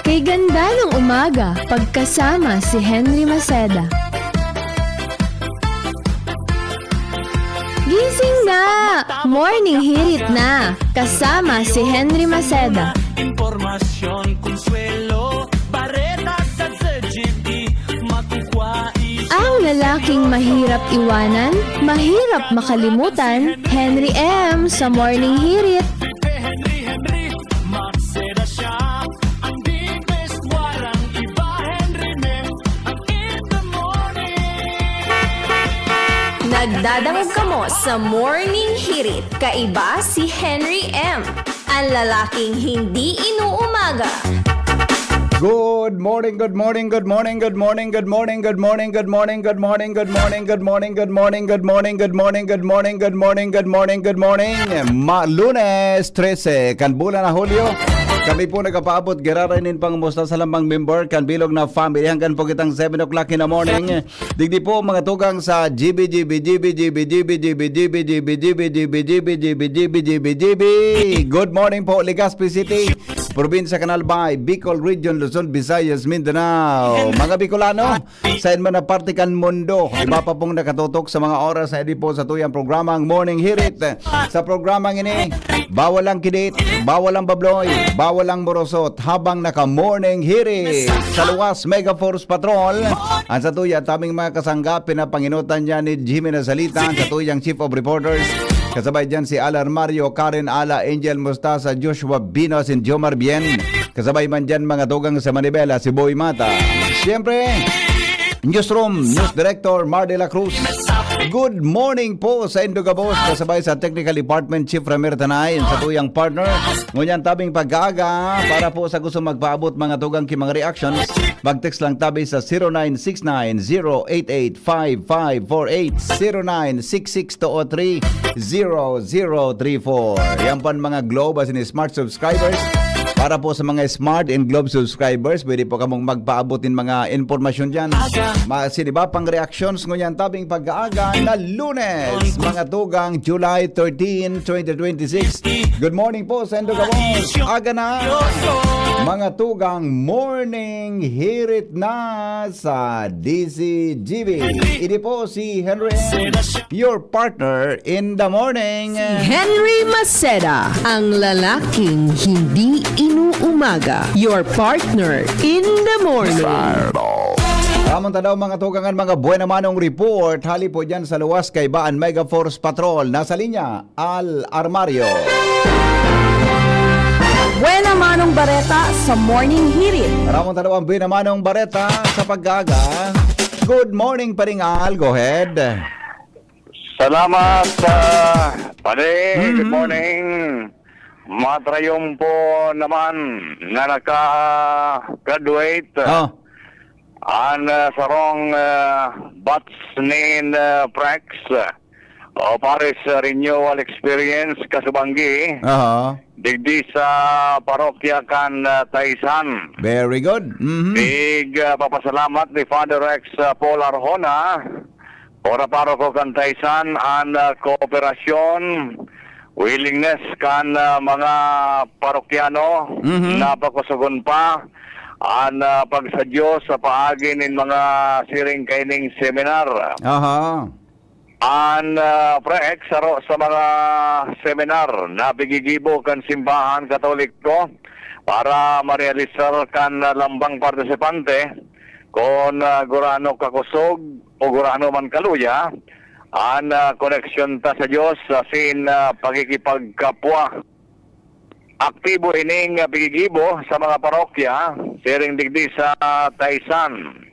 Kay ganda ng umaga, pagkasama si Henry Maceda. Gising na! Morning hirit na! Kasama si Henry Maceda. Impormasyon, konsuelo, baretas at CGT, makukwais. Ang lalaking mahirap iwanan, mahirap makalimutan, Henry M. sa Morning Hirit. Henry, Maceda siya. Ang the best, walang iba. Henry Mem, ang in the morning. Nagdadangog kamo sa Morning Hirit. Kaiba si Henry M. Ang lalaking hindi inuumaga. Good morning, good morning, good morning, good morning, good morning, good morning, good morning, good morning, good morning, good morning, good morning, good morning, good morning, good morning, good morning, good morning, good morning. Lunes 13, kan bulan na Hulyo. Kami po nagpapaabot girarainin pang musta sa lambang member kan bilog na family hanggang po kitang 7 o'clock in the morning. Digdi po mga tugang sa GB. Good morning po Legazpi City, Probinsya Canalbay, Bicol Region, Luzon, Visayas, Mindanao. Mga Bicolano, sa man na parte kan mundo, iba pa pong nakatutok sa mga oras na po sa tuyang programang Morning Hirit. Sa programang ini, bawal ang kidit, bawal ang babloy, bawal ang morosot habang naka-Morning Hirit. Sa luwas, Mega Force Patrol, ang sa tuya, taming mga kasanggap, pinapanginutan niya ni Jimmy Nazalita, sa tuyang Chief of Reporters. Kasabay dyan si Alar Mario, Karen Ala, Angel Mustasa, Joshua Binos, and Jomar Bien. Kasabay man dyan mga tugang sa Manibela, si Boy Mata. Siyempre, Newsroom, News Director Mar de la Cruz. Good morning po sa Indogabos. Kasabay sa Technical Department Chief Ramir Tanay, sa tuyang partner. Ngunyan tabing pag-aga para po sa gusto magpaabot mga tugang kimang reactions. Mag-text lang tabi sa 0969-088-5548, 0966-203-0034. Yan pan mga Globe as in smart subscribers. Para po sa mga Smart and Globe subscribers, pwede po kamong magpaabotin mga informasyon dyan. Siniba pang reactions ngunyan tabing pag-aaga na Lunes, mga tugang July 13, 2026. Good morning po sa Indogabos. Aga na, mga tugang Morning Hirit na sa DCGB. Ini po si Henry, your partner in the morning. Henry Maceda, ang lalaking hindi inuumaga. Your partner in the morning. Ramon tanaw mga tugangan, mga buwan manong report. Hali po dyan sa luwas kay Baan Mega Force Patrol. Nasa linya, Al Armario. Buena Manong Bareta sa Morning Hirit. Ramon tanaw ang buwan manong bareta sa paggaga. Good morning pa rin, Al. Go ahead. Salamat, pare. Good morning. Matrayong po naman na naka-graduate ang sarong batch nin Prex o Paris Renewal Experience Kasubanggi. Digdi sa parokya kan Taisan. Very good. Big papasalamat ni Father Rex Paul Arjona, ora paroko kan Taisan, ang kooperasyon, willingness kan mga parokyano na pagkusugon pa ang pagsadyo sa paagi ng mga siring kaining seminar. Ang Prex saro sa mga seminar na bigigibo kan simbahan katoliko para marealisar kan lambang partisipante kung gurano kakusog o gurano man kaluya ang koneksyon ta sa Diyos sin pagkikipagkapwa. Aktibo ining bigigibo sa mga parokya siring digdi sa Taisan.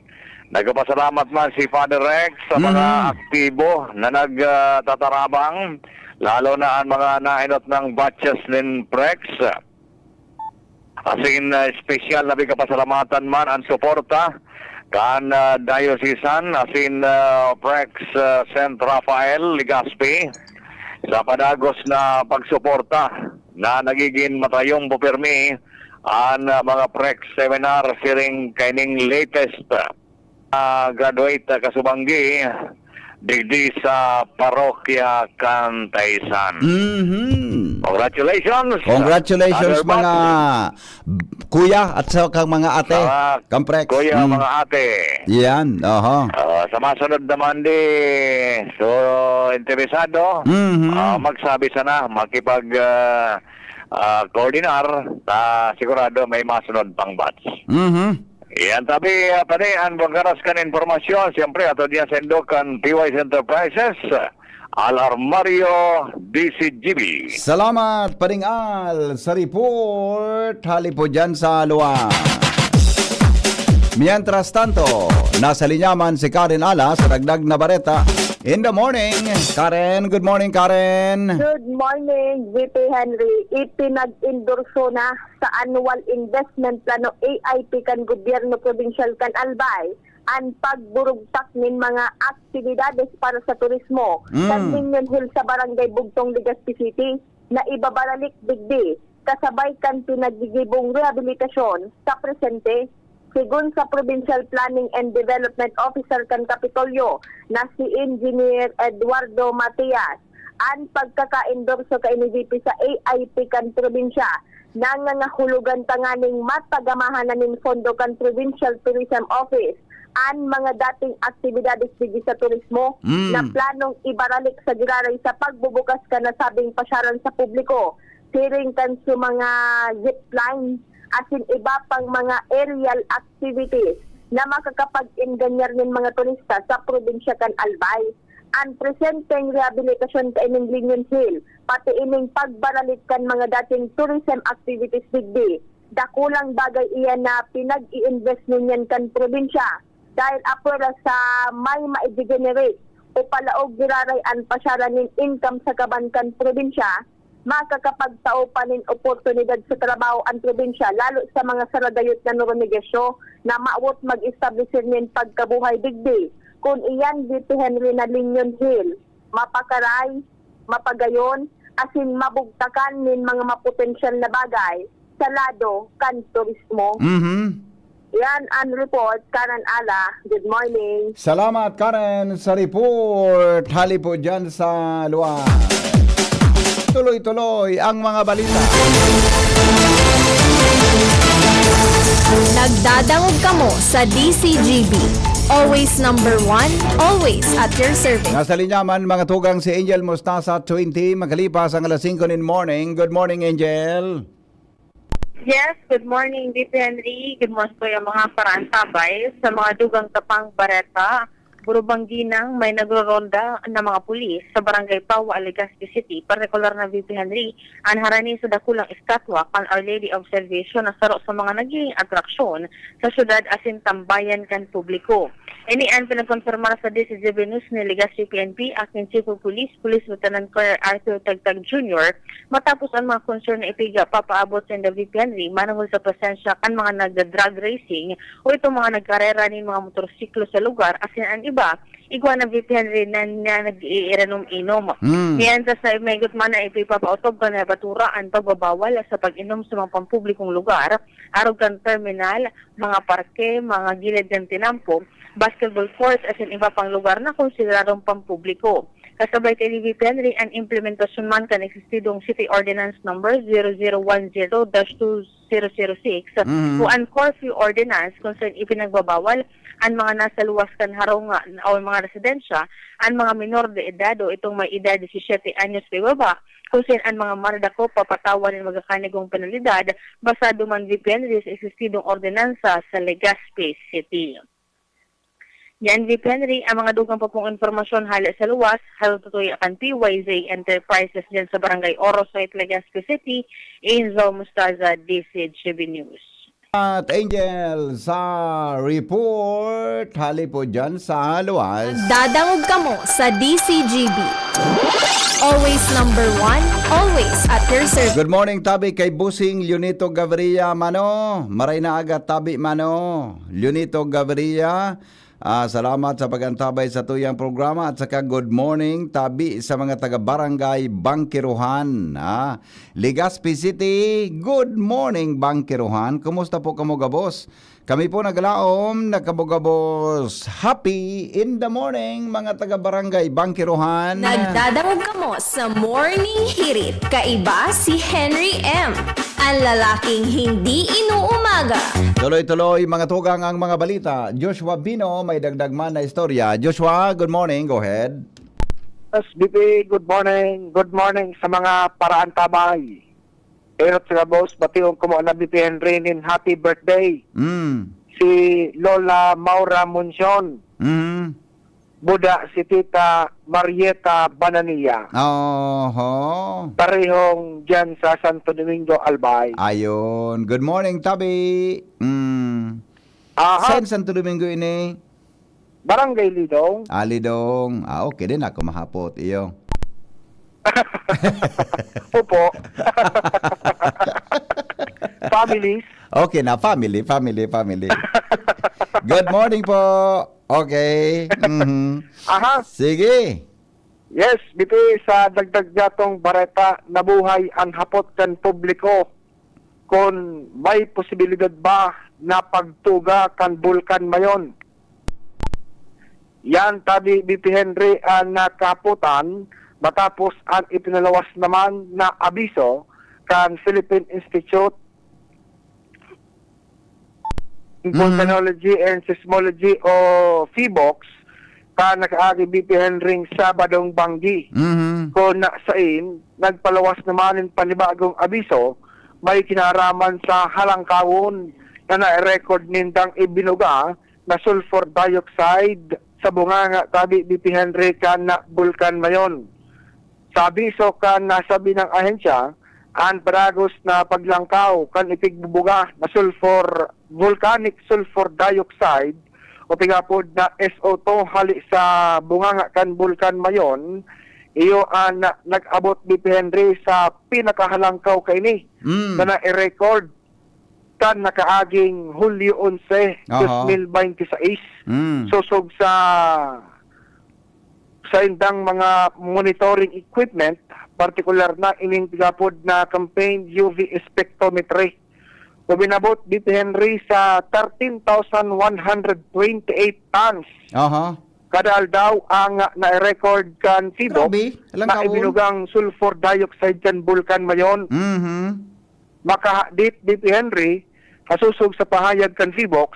Nagpasalamat man si Father Rex sa mga aktibo na nagtatarabang, lalo na ang mga nainot ng batches ng Prex. Asin special na bigkapasalamatan man ang suporta kan diocesan asin Prex St. Rafael Legazpi sa padagos na pagsuporta na nagiging matayong pupirmi ang mga Prex seminar siring kaining latest graduate Kasubanggi digdi sa Parokya Kantaysan. Mhm. Congratulations! Congratulations Other mga kuya at saka mga ate. Kamprek. Kuya, mga ate. Yan, oho. Sa masunod naman so interesado, Mhm. magsabi sana, koordinar, sigurado may masunod pang batch. Mhm. Yan, tabi, pare, ang bagaras kan informasyon, siyempre, ato diyan sa Indokan PYS Enterprises, Alarmario DCGB. Salamat, Paringal, sa report. Hali po dyan sa luwa. Mientras tanto, nasa linyaman si Karen Ala sa dagdag na bareta. In the morning, Karen. Good morning, Karen. Good morning, VP Henry. Ipinag-endorso na sa annual investment plano AIP kan gobyerno provincial kan Albay ang pagburugtak ng mga aktibidades para sa turismo sa Minion Hill sa Barangay Bugtong, Legazpi City na ibabaralik digdi kasabay kan pinagigibong rehabilitasyon sa presente. Sigun sa Provincial Planning and Development Officer kan Kapitolyo na si Engineer Eduardo Matias, ang pagkaka-endorso kay NVP sa AIP kan probinsya nangangahulugan tanganing matagamahan na ning fondo kan Provincial Tourism Office ang mga dating aktibidades digi sa turismo na planong ibaralik sa giraray sa pagbubukas ka na sabing pasyaran sa publiko, siring kan sa mga zipline asin iba pang mga aerial activities na makakapag-inganyar ng mga turista sa probinsya kan Albay. Ang presenteng rehabilitasyon sa ining Minion Hill, pati ining pagbaralik kan mga dating tourism activities digdi. Dakulang bagay iyan na pinag-i-invest ninyan kan probinsya dahil apura sa may ma-generate o palaog giraray ang pasyaran ng income sa kabankan probinsya, makakapagtao pa nin oportunidad sa trabaho ang probinsya, lalo sa mga saradayot na negosyo na maawot mag-establish nin pagkabuhay digdi. Kung iyan VP Henry na Minion Hill, mapakaray, mapagayon, asin mabugtakan nin mga mapotensyal na bagay sa lado kan turismo. Mhm. Yan ang report, Karen Ala. Good morning. Salamat, Karen, sa report. Hali po dyan sa luwa. Tuloy-tuloy ang mga balita. Nagdadangog kamo sa DCGB. Always number one, always at your service. Nasa linyaman, mga tugang si Angel Mostasa 20, magkalipas ang alas 5 in morning. Good morning, Angel. Yes, good morning, VP Henry. Good morning po yung mga parantabay sa mga dugang tapang bareta. Burubangginang may nagroronda ng mga pulis sa Barangay Pawa, Legazpi City. Partikular na VP Henry, ang harani sa dakulang estatwa kan Our Lady of Salvation na saro sa mga naging atraksyon sa syudad asin tambayan kan publiko. Inian pinagkonfirmar sa DCGB News ni Legazpi PNP aking Chief of Police, Police Lieutenant Colonel Arthur Tagtag Jr. matapos ang mga concern na ipiga papaabot sa VP Henry manungol sa presensya kan mga nagda-drug racing o itong mga nagkarera ni mga motorsiklo sa lugar asin ang iba igwa na VP Henry na nag-iiranom-inom. Niyan sa maygot man na ipipapautob ka na baturaan pagbabawal sa pag-inom sa mga pampublikong lugar, arog kan terminal, mga parke, mga gilid ng tinampo, basketball courts at iba pang lugar na konsideradong pampubliko. Kasabay kay VP Henry ang implementasyon man kan existidong City Ordinance Number 0010-2006 o ang curfew ordinance kung saan ipinagbabawal ang mga nasa luwas kan harong o mga residensya, ang mga minor de edad o itong may edad 17 anyos pa baba, kung saan ang mga maradako papatawan ng magakanigong penalidad basado man VP Henry sa existidong ordinansa sa Legazpi City. Yan, VP Henry, ang mga dugang pa pong informasyon hali sa luwas, halatutoy akan PYZ Enterprises dyan sa Barangay Orosite, Legazpi City, Enzo Mustaza, DCGB News. At Angel sa report, hali po dyan sa luwas. Dadangog kamo sa DCGB. Always number one, always at your service. Good morning, tabi kay Busing Leonito Gaviria, mano. Maray na agad, tabi, mano. Leonito Gaviria, Salamat sa pagantabay sa tuyang programa at saka good morning tabi sa mga taga-barangay Bangkiruhan. Legazpi City, good morning Bangkiruhan. Kumusta po kamo gabos? Kami po naglaom, nakabugabos. Happy in the morning mga taga-barangay Bangkiruhan. Nagdadangog kamo sa Morning Hirit. Kaiba si Henry M. Ang lalaking hindi inuumaga. Tuloy-tuloy mga tugang ang mga balita. Joshua Bino may dagdag man na istorya. Joshua, good morning. Go ahead. SBP, good morning. Good morning sa mga paraan tabay. Erot sa boss, bationg kumo na BP Henry nin happy birthday. Si Lola Maura Muncion. Buda si Tita Marieta Banania. Parehong dyan sa Santo Domingo, Albay. Ayun. Good morning, Tabi. Saan Santo Domingo ini? Barangay Lidong. Lidong. Okay din ako mahapot. Iyo. Opo. Families. Okay na, family. Good morning po. Okay. Sige. Yes, BP sa dagdag datong bareta nabuhay ang hapot kan publiko kung may posibilidad ba na pagtuga kan bulkan mayon. Yan tabi BP Henry ang nakaputan matapos ang ipinalawas naman na abiso kan Philippine Institute in Volcanology and Seismology o PHIVOLCS ka nakaagi BP Henry Sabadong Banggi. Kung naasain, nagpalawas naman ng panibagong abiso, may kinaraman sa halangkawon na na-record nindang ibinuga na sulfur dioxide sa bunganga tabi BP Henry ka na bulkan mayon. Sa abiso ka nasabi ng ahensya, ang paragos na paglangkaw kan ipigbubuga na volcanic sulfur dioxide o pigapod na SO2 hali sa bunganga kan bulkan mayon, iyo ang nag-abot BP Henry sa pinakahalangkaw kaini na na-record kan nakaaging Hulyo 11, 2026. Susog sa indang mga monitoring equipment, partikular na ining tigapod na campaign UV spectrometry. O binabot BP Henry sa 13,128 tons. Kada aldaw ang na-record kan PHIVOLCS na ibinugang sulfur dioxide kan bulkan mayon. Makahadit BP Henry, kasusog sa pahayag kan PHIVOLCS,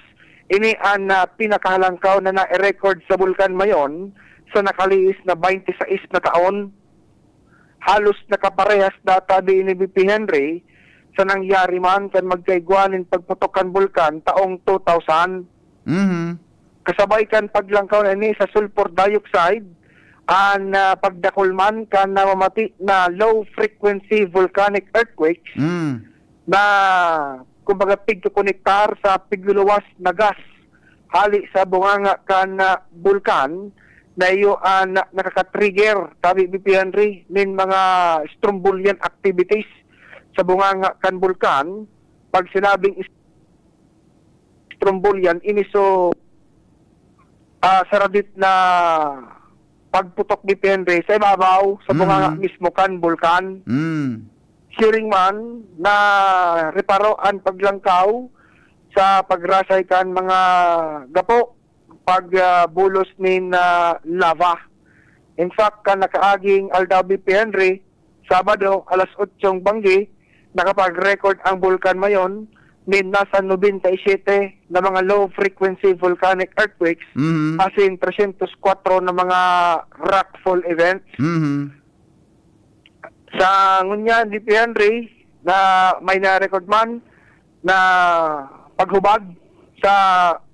ini ang pinakahalangkaw na na-record sa bulkan mayon sa nakaliis na 26 na taon. Halos nakaparehas data di ni BP Henry sa nangyari man kan magkaigwanin pagputokan bulkan taong 2000. Kasabay kan paglangkaw na ini sa sulfur dioxide ang pagdakulman kan namamati na low frequency volcanic earthquakes na kumbaga pigkukonektar sa pigluluwas na gas hali sa bunganga kan bulkan na iyo nakaka-trigger tabi BP Henry nin mga strombolian activities sa bunganga kan bulkan. Pag sinabing strombolian, iniso saradit na pagputok BP Henry sa ibabaw sa bunganga mismo kan bulkan. Siring man na reparo ang paglangkaw sa pagrasay kan mga gapo pagbulos nin lava. In fact, kan nakaaging aldaw BP Henry, Sabado, alas 8 Banggi, nakapag-record ang bulkan mayon nin nasa 97 na mga low-frequency volcanic earthquakes as in 304 na mga rockfall events. Sa ngunyan, BP Henry, na may na-record man na paghubag sa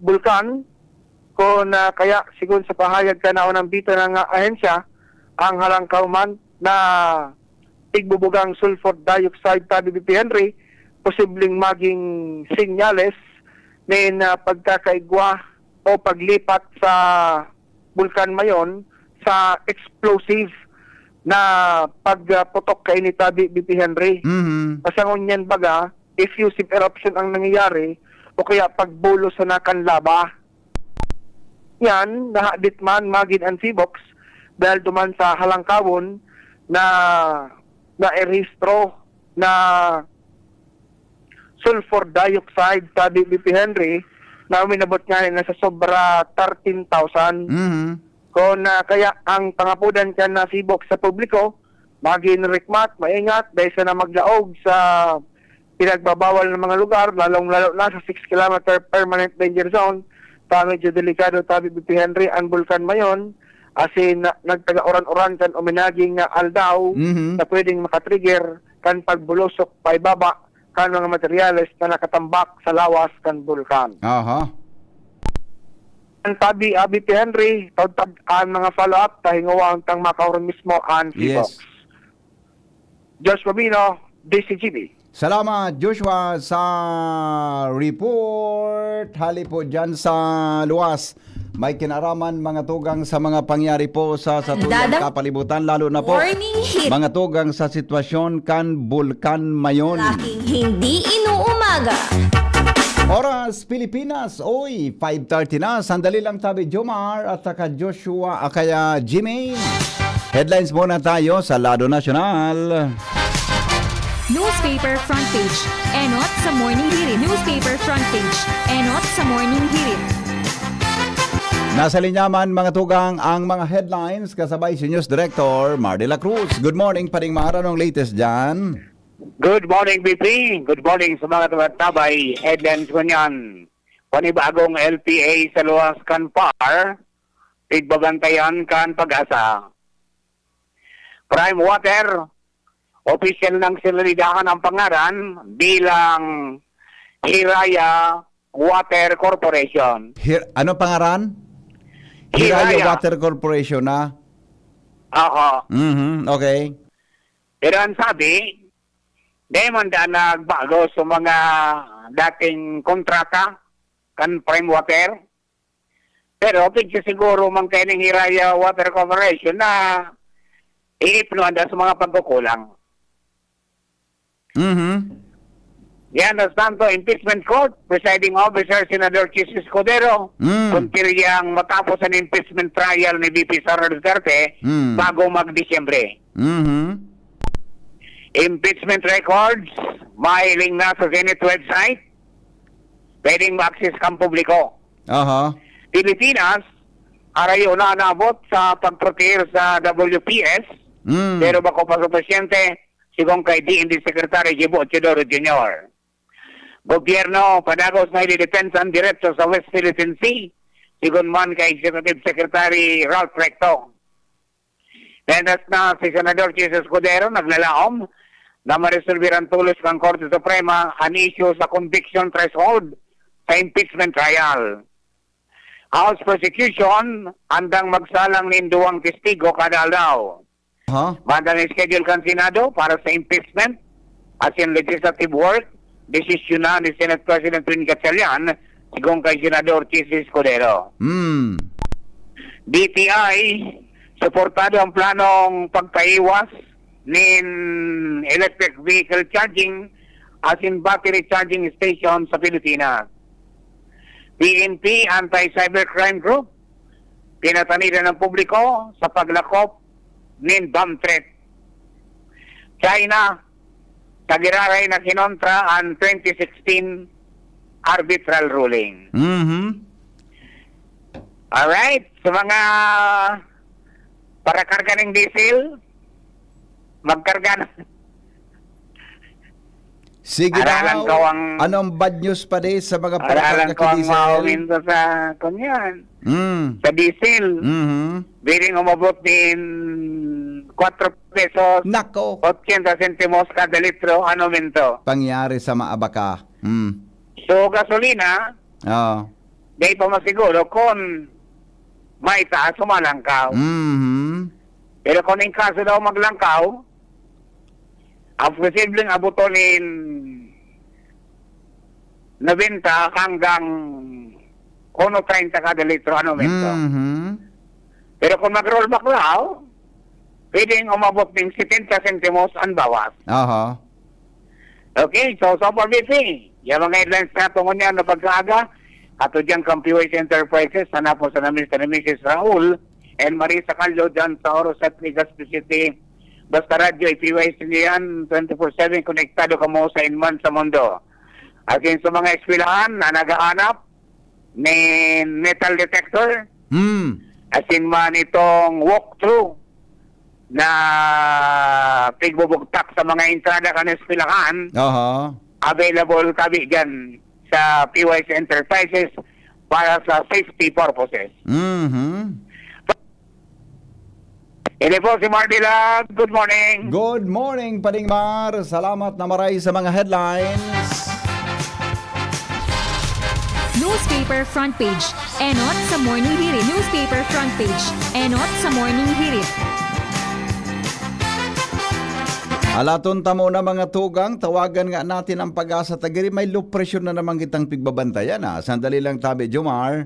bulkan, kung kaya sigun sa pahayag kanao ng bito ng ahensya, ang halangkaw man na tigbubugang sulfur dioxide tabi BP Henry, posibleng maging sinyales na pagkakaigwa o paglipat sa bulkan mayon sa explosive na pagputok kay ni tabi BP Henry. Pasangon yan baga, effusive eruption ang nangyayari o kaya pagbulo sa nakan lava. yan, nahadit man magin ang Feebox dahil duman sa halangkawon na na-erehistro na sulfur dioxide sa BP Henry na uminabot nga na sa sobra 13,000. Kung kaya ang pangapudan ka na Feebox sa publiko, maging rikmat, maingat, dahil sa na maglaog sa pinagbabawal ng mga lugar, lalong-lalo na sa 6 km permanent danger zone, ta medyo delikado tabi BP Henry, ang Bulkan Mayon, asin nagtaga-oran-oran kan uminaging aldaw na pwedeng makatrigger kan pagbulusok pa ibaba kan mga materyales na nakatambak sa lawas kan Bulkan. Aha. Ang tabi BP Henry, tawtag ang mga follow-up, tahingawang tang makauron mismo ang Feebox. Yes. Josh Robino, DCGB. Salamat Joshua sa report. Hali po dyan sa luwas. May kinaraman mga tugang sa mga pangyari po sa tulong kapalibutan, lalo na po Morning hit. mga tugang sa sitwasyon kan Bulkan Mayon. Lalaking hindi inuumaga. Oras Pilipinas, oy, 5:30 na. Sandali lang tabi Jomar at saka Joshua kaya Jimmy. Headlines muna tayo sa Lado Nacional. Newspaper front page. Enot sa Morning Hirit. Newspaper front page. Enot sa Morning Hirit. Nasa linyaman mga tugang ang mga headlines kasabay si News Director Mar de la Cruz. Good morning, paring Mara, anong latest dyan? Good morning, BP. Good morning sa mga tumatabay. Headlines ko niyan. Panibagong LPA sa luwas kan PAR. Tigbabantayan kan Pag-asa. Prime Water. Official ng sinalidahan ang pangaran bilang Hiraya Water Corporation. Ano pangaran? Hiraya Water Corporation na? Oo. Okay. Pero ang sabi, di man da nagbago sa mga dating kontrata kan Prime Water. Pero pigsa siguro man kayo ng Hiraya Water Corporation na iipnuan da sa mga pagkukulang. Yan ang Santo Impeachment Court, presiding officer Senador Chis Escudero, kuntiryang matapos ang impeachment trial ni VP Sara Duterte bago mag-Disyembre. Impeachment records, mailing na sa Senate website, pwedeng ma-access kang publiko. Pilipinas, arayo na naabot sa pagproteer sa WPS, pero bako pa sa presyente, sigong kay DND Secretary Jibo Chidoro Jr. Gobyerno, padagos na ilidepensan diretso sa West Philippine Sea, sigon man kay Executive Secretary Ralph Recto. Nenas na si Senador Jesus Escudero naglalaom na maresolviran tulos ng Korte Suprema ang issue sa conviction threshold sa impeachment trial. House prosecution andang magsalang ng duwang testigo kada aldaw. Bandang schedule kan Senado para sa impeachment as in legislative work, desisyon na ni Senate President Trin Gatchalian sigong kay Senador Chis Escudero. DTI, suportado ang planong pagpaiwas nin electric vehicle charging as in battery charging station sa Pilipinas. PNP, Anti-Cybercrime Group, pinataniran ng publiko sa paglakop nin bomb threat. China, tagiraray na kinontra ang 2016 arbitral ruling. Alright, sa mga para karga ng diesel, magkarga na. Sige Aralan daw. ko ang... Anong bad news pa din sa mga Aralan ko ang diesel? mawawin sa kunyan. Sa diesel. Biring umabot din 4 pesos. Nako. 80 centimos kada litro. Ano minto? Pangyari sa maabaka. So, gasolina, di pa masiguro kung may taas o malangkaw. Pero kung in kaso daw maglangkaw, ang posibleng abutonin 90 hanggang 1.30 kada litro ano minto. Pero kung mag-rollback lao, pwedeng umabot ng 70 centimos ang bawas. Okay, so for BP, yung mga headlines na tungo niya na pagkaaga, ato dyan kang PYC Enterprises, sana po sa namin sa Mrs. Raul and Marisa Calio dyan sa Oro at Legazpi City. Basta radyo, PYC niyan, 24/7 konektado ka mo sa inman sa mundo. At yun sa mga eskwelahan na nagahanap ni metal detector, asin man itong walkthrough na pigbubugtak sa mga entrada ka ng eskwelahan, available kami dyan sa PYC Enterprises para sa safety purposes. Ini po si Mardila. Good morning. Good morning, Paring Mar. Salamat na maray sa mga headlines. Newspaper front page. Enot sa Morning Hirit. Newspaper front page. Enot sa Morning Hirit. Alaton tamo na mga tugang, tawagan nga natin ang Pag-asa Tagiri. May low pressure na naman kitang pigbabantayan. Sandali lang tabi, Jomar.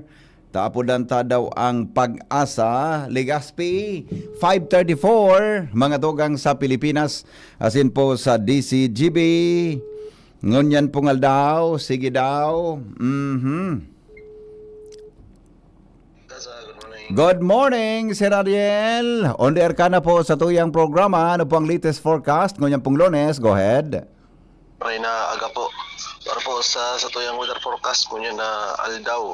Taapudan ta daw ang Pag-asa, Legazpi, 5:34, mga tugang sa Pilipinas, asin po sa DCGB. Ngunyan pungal daw, sige daw. Good morning, Sir Ariel. On the air ka na po sa tuyang programa. Ano po ang latest forecast? Ngunyan pong Lunes, go ahead. Maray na aga po. Para po sa tuyang weather forecast, ngunyan na aldaw.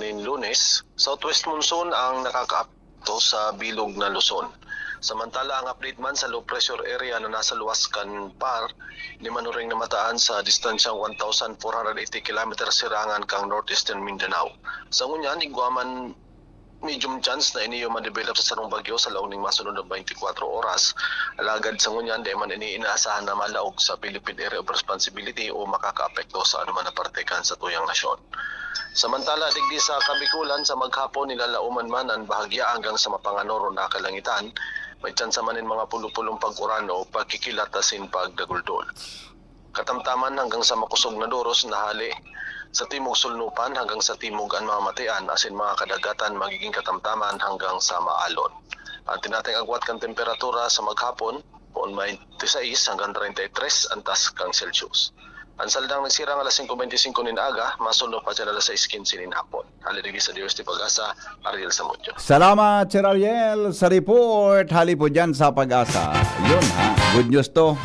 Nin Lunes, southwest monsoon ang nakakaapto sa bilog na Luzon. Samantala ang update man sa low pressure area na nasa Luwascan Par, di man ring namataan sa distansyang 1,480 km sirangan kang northeastern Mindanao. Sa ngunyan, igwaman medium chance na iniyo ma-develop sa sarong bagyo sa laong ning masunod na 24 oras. Alagad sa ngunyan, di man inaasahan na malaog sa Philippine Area of Responsibility o makakaapekto sa anuman na parte kan sa tuyang nasyon. Samantala, digdi sa Kabikulan, sa maghapon nilalauman man ang bahagya hanggang sa mapanganoro na kalangitan. May tsansa manin mga pulupulong pag-urano, pagkikilatasin pagdaguldol. Katamtaman hanggang sa makusog na doros na hali sa timog sulnupan hanggang sa timog ang mamatayan, asin mga kadagatan magiging katamtaman hanggang sa maalon. Ang tinating agwat kang temperatura sa maghapon, poon 26 hanggang 33 antas kang Celsius. Ang saldang nagsirang alas 5:25 nin aga, masunod pa dyan alas 6:15 nin hapon. Halidigdi sa Diyosti Pag-asa, Ariel Samudyo. Salamat, Sir Ariel, sa report. Hali po dyan sa Pag-asa. Yun good news to.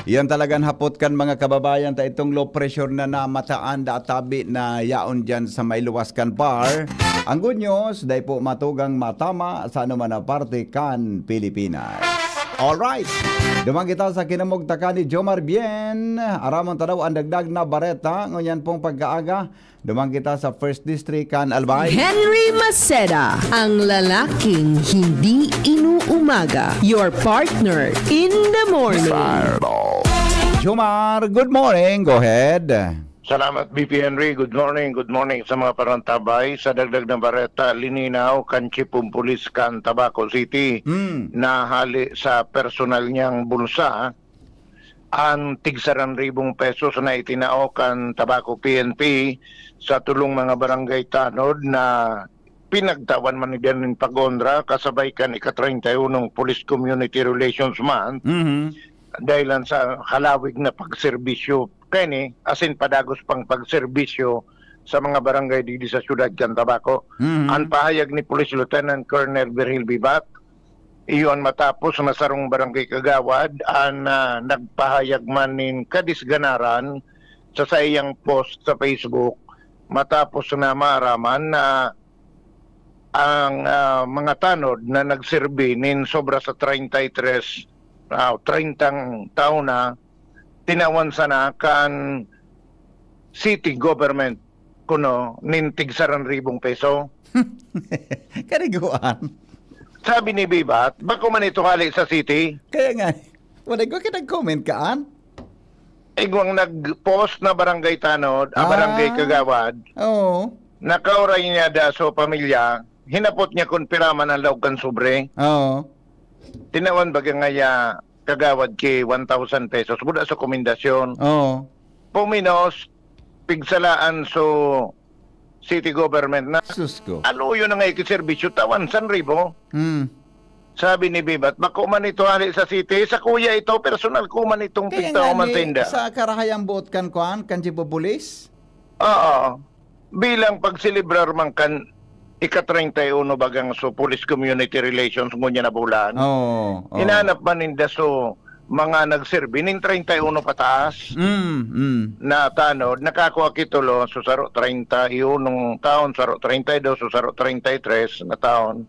Yan talagang hapot kan mga kababayan ta itong low pressure na namataan tabi na yaon dyan sa may Luwascan Par. Ang good news, dahil po matugang matama sa anuman na parte kan Pilipinas. Alright, dumang kita sa kinamugtaka ni Jomar Bien. Aramon tanaw ang dagdag na bareta. Ngunyan pong pagkaaga, dumang kita sa 1st District kan Albay. Henry Maceda, ang lalaking hindi inuumaga. Your partner in the morning. Jomar, good morning. Go ahead. Salamat, BP Henry. Good morning sa mga parantabay. Sa dagdag ng bareta, lininaw kan Chipong Pulis kan Tabaco City na hali sa personal niyang bulsa ang tig-1,000 pesos na itinao kan Tabaco PNP sa tulong mga barangay tanod na pinagtawan man ni Bernin Pagondra kasabay kan ika-31 Police Community Relations Month dahilan sa halawig na pagserbisyo kani asin padagos pang pagserbisyo sa mga barangay dito sa siyudad kan Tabaco. Ang pahayag ni Police Lieutenant Colonel Virgil Bibat, iyon matapos na sarong barangay Kagawad ang nagpahayag man nin kadisganaran sa iyang post sa Facebook matapos na maaraman na ang mga tanod na nagserbi nin sobra sa 30 taon na tinawan sana kan city government kuno nintig 1,000 peso. Kaniguan. Sabi ni Bibat, bako man ito hali sa city? Kaya nga, wala ko kinag-comment kaan? Igwang nag-post na barangay tanod, barangay Kagawad. Oo. Nakauray niya da so pamilya, hinapot niya kung piraman ang laog kan sobre. Oo. Tinawan baga ngaya Kagawad ki 1,000 pesos. Buda sa komendasyon. Oo. Puminos, pigsalaan so city government na. Susko. Ano yun na nga ikiservisyo? Tawan 1,000. Sabi ni Bibat, bako man ito hali sa city. Sa kuya ito, personal ko man itong pigtao man tinda. Sa karahayang buot kan kuan, kan Chipo Police? Oo. bilang pagsilibrar man kan ika-31 bagang so police community relations ngunya na bulan. Inanap man ninda so mga nagserbi ning 31 pataas na tanod nakakuha kitulo so saro 31 taon, saro 32, so saro 33 na taon.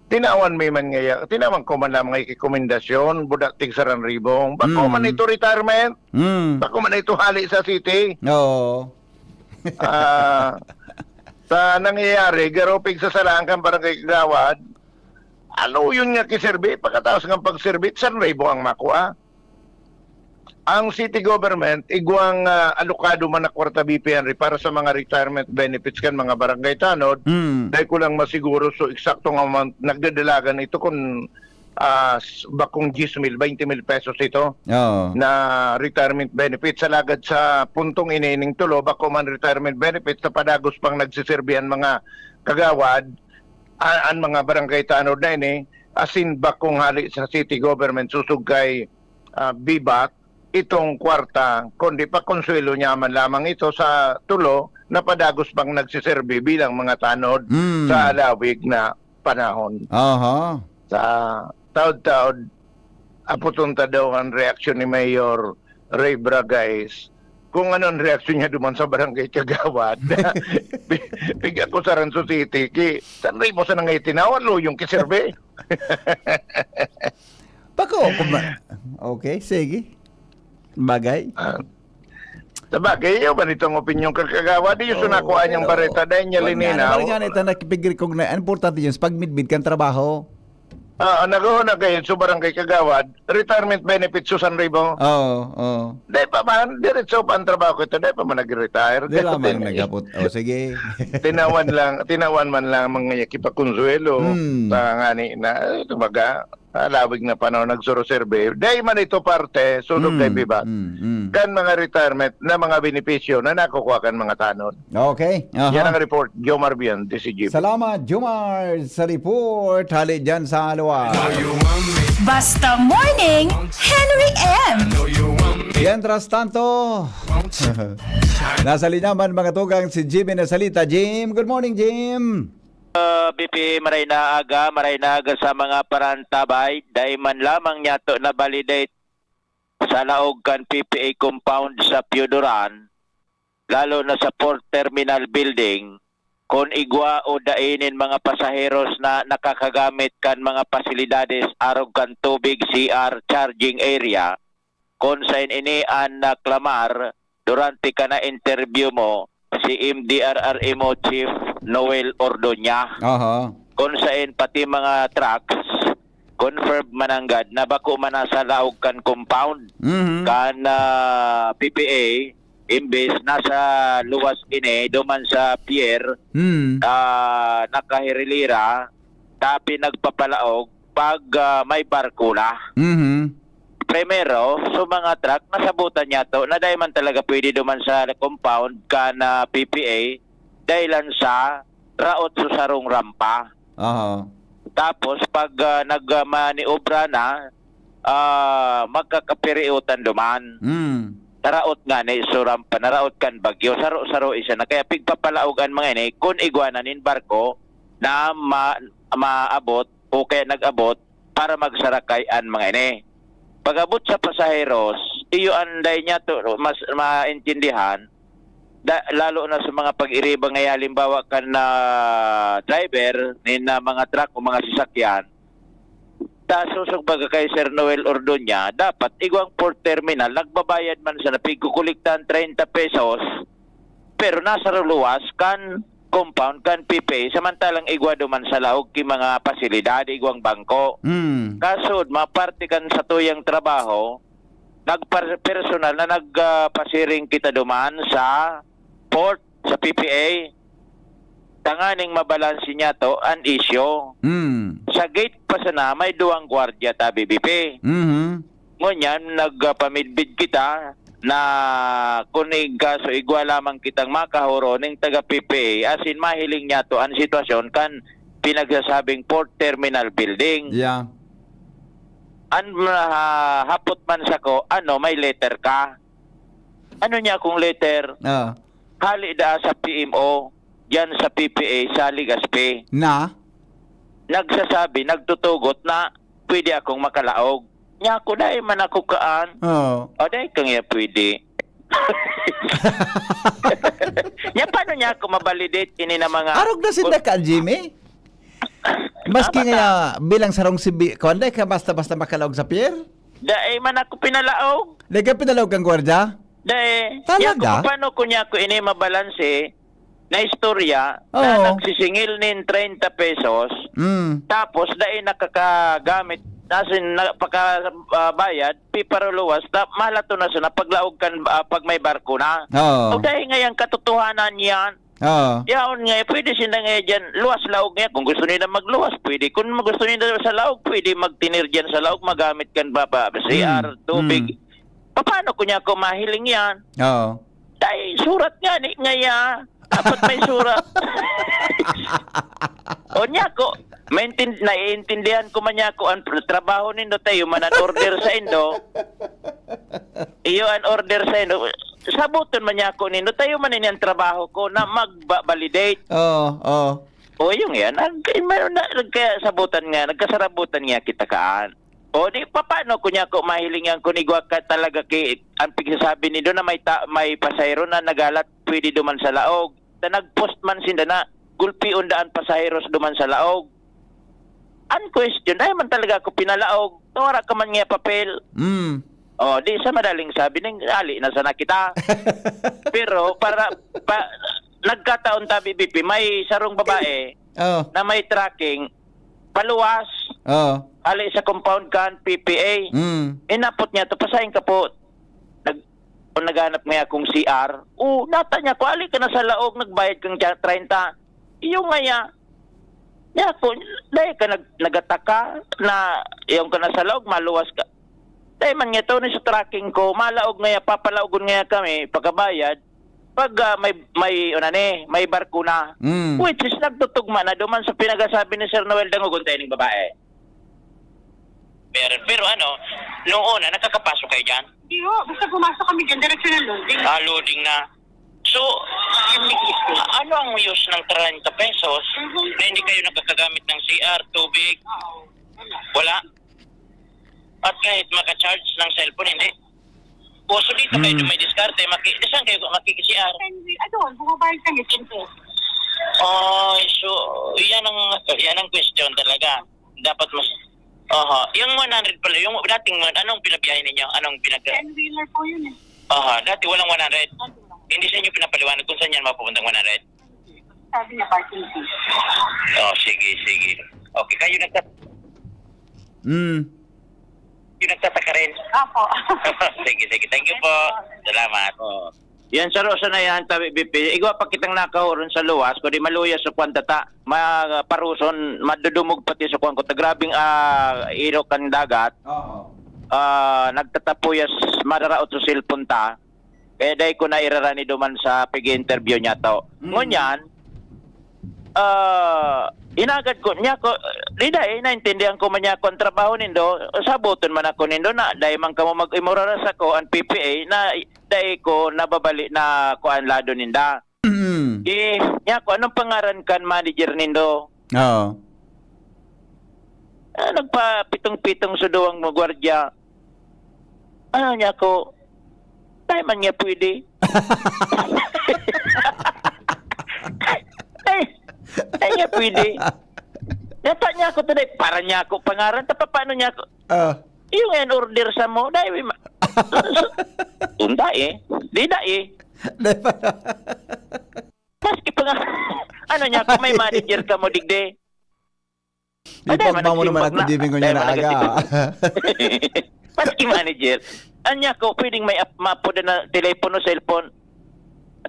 Tinawan may man ngaya, tinawan ko man lang mga rekomendasyon, budak tigsaran ribong, bako man ito retirement, bako man ito hali sa city. Sa nangyayari, garopig sa Salangkan Barangay Kagawad, ano yun nga kiserbi? Pagkatapos ng pagserbi, San Rebo ang makuha. Ang city government, igwang alokado man na kwarta BP Henry para sa mga retirement benefits kan mga barangay tanod. Dahil ko lang masiguro, so eksaktong amount, nagdadalagan ito kung bakong 10,000, 20,000 pesos ito na retirement benefits sa lagad sa puntong inining tulo bako man retirement benefits sa padagos pang nagsiserbihan mga kagawad ang mga barangay tanod na ini asin bakong hali sa city government susug kay bibat itong kwarta kundi pa konsuelo niya man lamang ito sa tulo na padagos pang nagsiserbi bilang mga tanod sa alawig na panahon. Sa taod-taod, aputunta daw ang reaksyon ni Mayor Ray Bragais. Kung anong reaksyon niya duman sa barangay Kagawad, bigyan ko sa Ranso City, saan rin mo sa nangay tinawalo yung kiserbe? Okay, sige. Bagay. Sabagay, yun ba nitong opinyon Kagawad? Di yung sunakuan niyang bareta dahil niya lininaw. Nga nito nakipig-recognize. Ang importante yun, pag midbid kang trabaho. Nag-una kayo sa barangay Kagawad, retirement benefits sa San Rebo. Dahil pa man, diretso pa ang trabaho ko ito, dahil pa man nag-retire. Di lamang nagapot. Sige. tinawan man lang mga kipakonsuelo. Sa ngani na, tumaga, alawig na panahon nagsuro-survey. Dahil man ito parte, sulog kay Bibat. Kan mga retirement na mga benepisyo na nakukuha kan mga tanod. Okay. Yan ang report. Jomar Bian, DCGP. Salamat, Jomar, sa report. Hali dyan sa Alawa. Basta Morning, Henry M. Mientras tanto, nasa linyaman mga tugang si Jimmy na salita. Jim, good morning, Jim. BP maray na aga sa mga parantabay dahil man lamang niya to na validate sa laog kan PPA compound sa Piodoran lalo na sa port terminal building kung igwa o dainin mga pasaheros na nakakagamit kan mga pasilidades arog kan tubig CR charging area kung sa inian na klamar durante ka na interview mo si MDRRMO Chief Noel Ordoña. Kung saan pati mga trucks confirm mananggad na bako man nasa laog kan compound kan PPA imbes nasa luwas ini duman sa pier nakahirilira tapi nagpapalaog pag may barkula. Primero, so mga truck, nasabutan niya to na dahil man talaga pwede duman sa compound ka na PPA dahilan sa raot susarong rampa. Tapos pag nagmaniobra na, magkakapiriutan duman. Taraot nga ni so rampa, naraot kan bagyo, saro-saro isa na. Kaya pigpapalaugan mga ini, kung igwananin barko na maabot o kaya nag-abot para magsarakayan mga ini. Pag-abot sa pasaheros, iyo anday niya to mas maintindihan lalo na sa mga pag-iriba ngay halimbawa kan na driver ni na mga truck o mga sasakyan. Tasusog baga kay Sir Noel Ordoña, dapat igwang port terminal nagbabayad man sa napigkukuliktan 30 pesos pero nasa luwas kan compound kan PPA samantalang igwa duman sa laog ki mga pasilidad igwang bangko. Kasud maparte kan sa tuyang trabaho nagpersonal na nagpasiring kita duman sa port sa PPA tanganing mabalansi niya to an issue. Sa gate pa sana may duwang gwardiya ta BBP. Ngunyan nagpamidbid kita na kunig kaso igwa lamang kitang makahuro ng taga PPA asin mahiling niya to ang sitwasyon kan pinagsasabing port terminal building. Hapot man sa ko, may letter ka? Ano niya kung letter? hali da sa PMO, diyan sa PPA sa Legazpi. Na? Nagsasabi, nagtutugot na pwede akong makalaog. Nya ako dahil man ako kaan. Oo. O dahil kang pwede. Nya paano niya ako mabalidate ini na mga... Arog na sinda ka, Jimmy? Maski nga bilang sarong sibi, kuanday ka basta-basta makalaog sa pier? Dahil man ako pinalaog. Dahil ka pinalaog kang gwardya? Dahil, Talaga? paano ko niya ko ini mabalanse na istorya Oo. na nagsisingil nin 30 pesos, tapos dahil nakakagamit nasin napakabayad, piparuluwas, malato na siya na paglaog kan pag may barko na. Oo. O dahil ngayon katotohanan yan, Oo. yaon nga, pwede sila nga dyan, luwas laog nga. Kung gusto nila magluwas, pwede. Kung gusto nila sa laog, pwede magtinir dyan sa laog, magamit kan CR, tubig. Paano ko niya ko mahiling yan? Oo. Dahil surat nga ni ngaya. Dapat may surat. O niya ko, naiintindihan ko man niya ko ang trabaho nindo tayo man ang order sa indo. Iyo ang order sa indo. Sabuton man niya ko nindo tayo man ini ang trabaho ko na mag-validate. Oo. O yung yan, nagkasabutan nga, nagkasarabutan nga kita kaan. O di paano ko niya ko mahilingan ko ni ka talaga kay ang pigsasabi nido na may pasahero na nagalat pwede duman sa laog. Na nagpost man sinda na gulpi undaan pasaheros duman sa laog. An question, dahil man talaga ako pinalaog. Tawara ka man nga papel. O di sa madaling sabi ning ali na sana kita. Pero nagkataon tabi BP may sarong babae na may tracking paluwas. Ali sa compound kan PPA. Inapot niya to pasahin ka po. Naghanap nga akong CR. Nata niya ko ali ka na sa laog nagbayad kang 30. Iyo nga ya ko dahil ka nagataka na yung ka na sa laog maluwas ka. Dahil man nga to ni sa tracking ko malaog nga papalaogon nga kami pagkabayad. Pag may barko na, which is nagtutugma na duman sa pinagasabi ni Sir Noel Dangugon tayo ng babae. Pero noong una, nakakapasok kayo dyan? Hindi ho, basta pumasok kami dyan, diretso na loading. Loading na. So, ano ang use ng 30 pesos na hindi kayo nakakagamit ng CR, tubig? Wala? At kahit maka-charge ng cellphone, hindi? O, so dito kayo may diskarte, saan kayo makikisiar? Bumabayad kami, 10 pesos. So, yan ang question talaga. Dapat mas... yung 100 pala, yung dating anong pinabiyahe ninyo? Anong 10-wheeler po yun eh. Dati walang 100. Hindi sa inyo pinapaliwanag kung saan yan mapupuntang 100? Sabi niya parking fee. Sige. Okay, kayo nagtataka rin? Opo. Sige. Thank you po. Salamat. Yan sa Rosa na yan, tabi BP. Igwa pa kitang nakahuron sa luwas, kung di maluya sa kwantata, paruson, madudumog pati sa kwan ko. Grabing irok ang dagat. Nagtatapuyas, madaraot sa cellphone ta. Kaya dahil ko na irarani duman sa pig-interview niya to. Ngunyan, inagad ko niya ko naintindihan ko man niya ko ang trabaho nindo sabuton man ako nindo na dahil man kamo mag-imuraras ako ang PPA na dahil ko nababali na ko ang lado ninda. Niya ko anong pangaran kan manager nindo? Nagpa-pitong-pitong suduwang mo gwardiya. Niya ko dahil man niya pwede. Ay niya pwede. Nata niya ako today. Para niya ako pangaran. Paano niya ako? Yung yan order sa mo. Dahil Di maski ano niya ako may manager ka mo digde. Ipagma mo naman ako Jimmy ko niya na aga. Maski manager. Anya ko pwedeng may mapo na telepono, cellphone.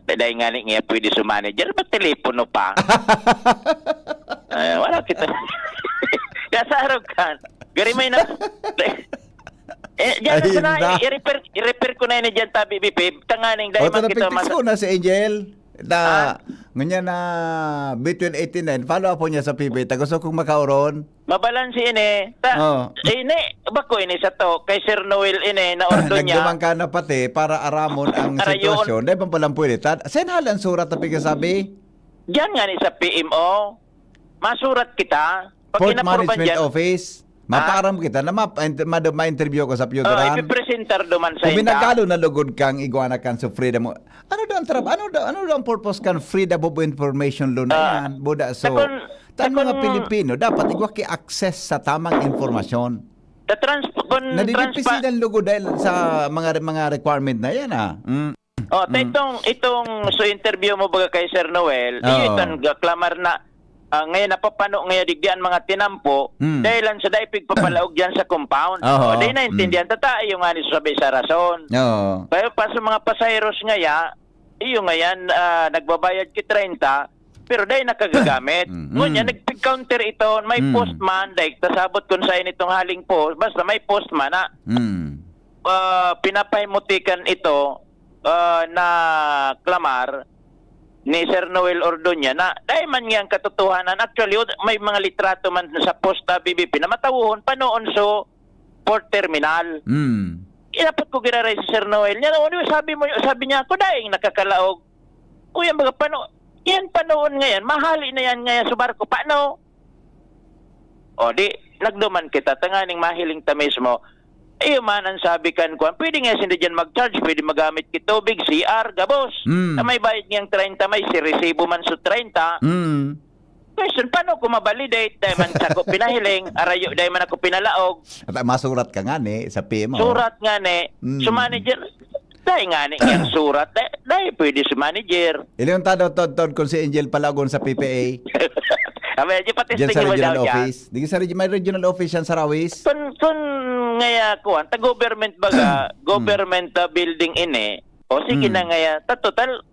Dahil nga niya pwede sa manager, ba't telepono pa? Wala kita. Kasarap ka. Gari may na... Diyan na i-repair ko na yun dyan tabi, BP. Tanganing dahil man kita... Napipix ko na si Angel. Ganyan na between 89, follow up po niya sa PBA. Gusto kong makauron. Mabalansi ini. Oh. Ini, bako ini sa to. Kay Sir Noel ini, na ordo niya. Nagdumang ka na pati para aramon ang sitwasyon. Dahil pampalang pwede. Sen halan surat na pigasabi? Diyan nga ni sa PMO. Masurat kita. Pag Port inapurban Management dyan, Office. Maparam kita na ma-interview ko sa Piyudoran. ipipresentar duman sa Kung inda. binagalo na lugod kang iguana kan sa freedom mo. Ano daw ang purpose kan freedom of information law na yan? Buda so. Mga Pilipino dapat igwaki access sa tamang informasyon. Nadidipisi ng lugo dahil sa mga requirement na yan Itong so interview mo baga kay Sir Noel, itong klamar na ngayon napapano ngayon digdian mga tinampo dahilan sa daipig papalaog dyan sa compound. Di naintindihan tatayo nga ni sabi sa rason. Pero pa sa mga pasaheros ngaya, iyo ngayon nagbabayad ki 30 pero dahil nakagagamit. Ngunyan nagpig-counter ito, may postman dahil tasabot kung saan itong haling post, basta may postman na pinapahimutikan ito na klamar ni Sir Noel Ordoña na dahil man nga ang katotohanan. Actually, may mga litrato man sa posta BBP na matawuhon panoon so port terminal. Dapat ko giraray si Sir Noel niya. Sabi niya ako dahil nakakalaog. Kuya mga yan panoon ngayon. Mahali na yan ngayon sa barko. Paano? Di nagduman kita. Tanganing mahiling ta mismo. Iyo man ang sabi kan ko, pwede nga sindi dyan mag-charge, pwede magamit ki tubig, CR, gabos. Na may bayad niyang 30, may si resibo man sa 30. Question, paano ko mabalidate? Dahil man ako pinahiling, arayo, dahil man ako pinalaog. At masurat ka nga ni sa PMO. Surat nga ni. So manager, dahil nga ni yung surat, dahil pwede si manager. Ilang tadaw kung si Angel palagon sa PPA. Medyo Diyan sa regional office. Di sa may regional office yan sa Rawis. Kung ngaya kuan ta government baga government building ini o sige na ngaya total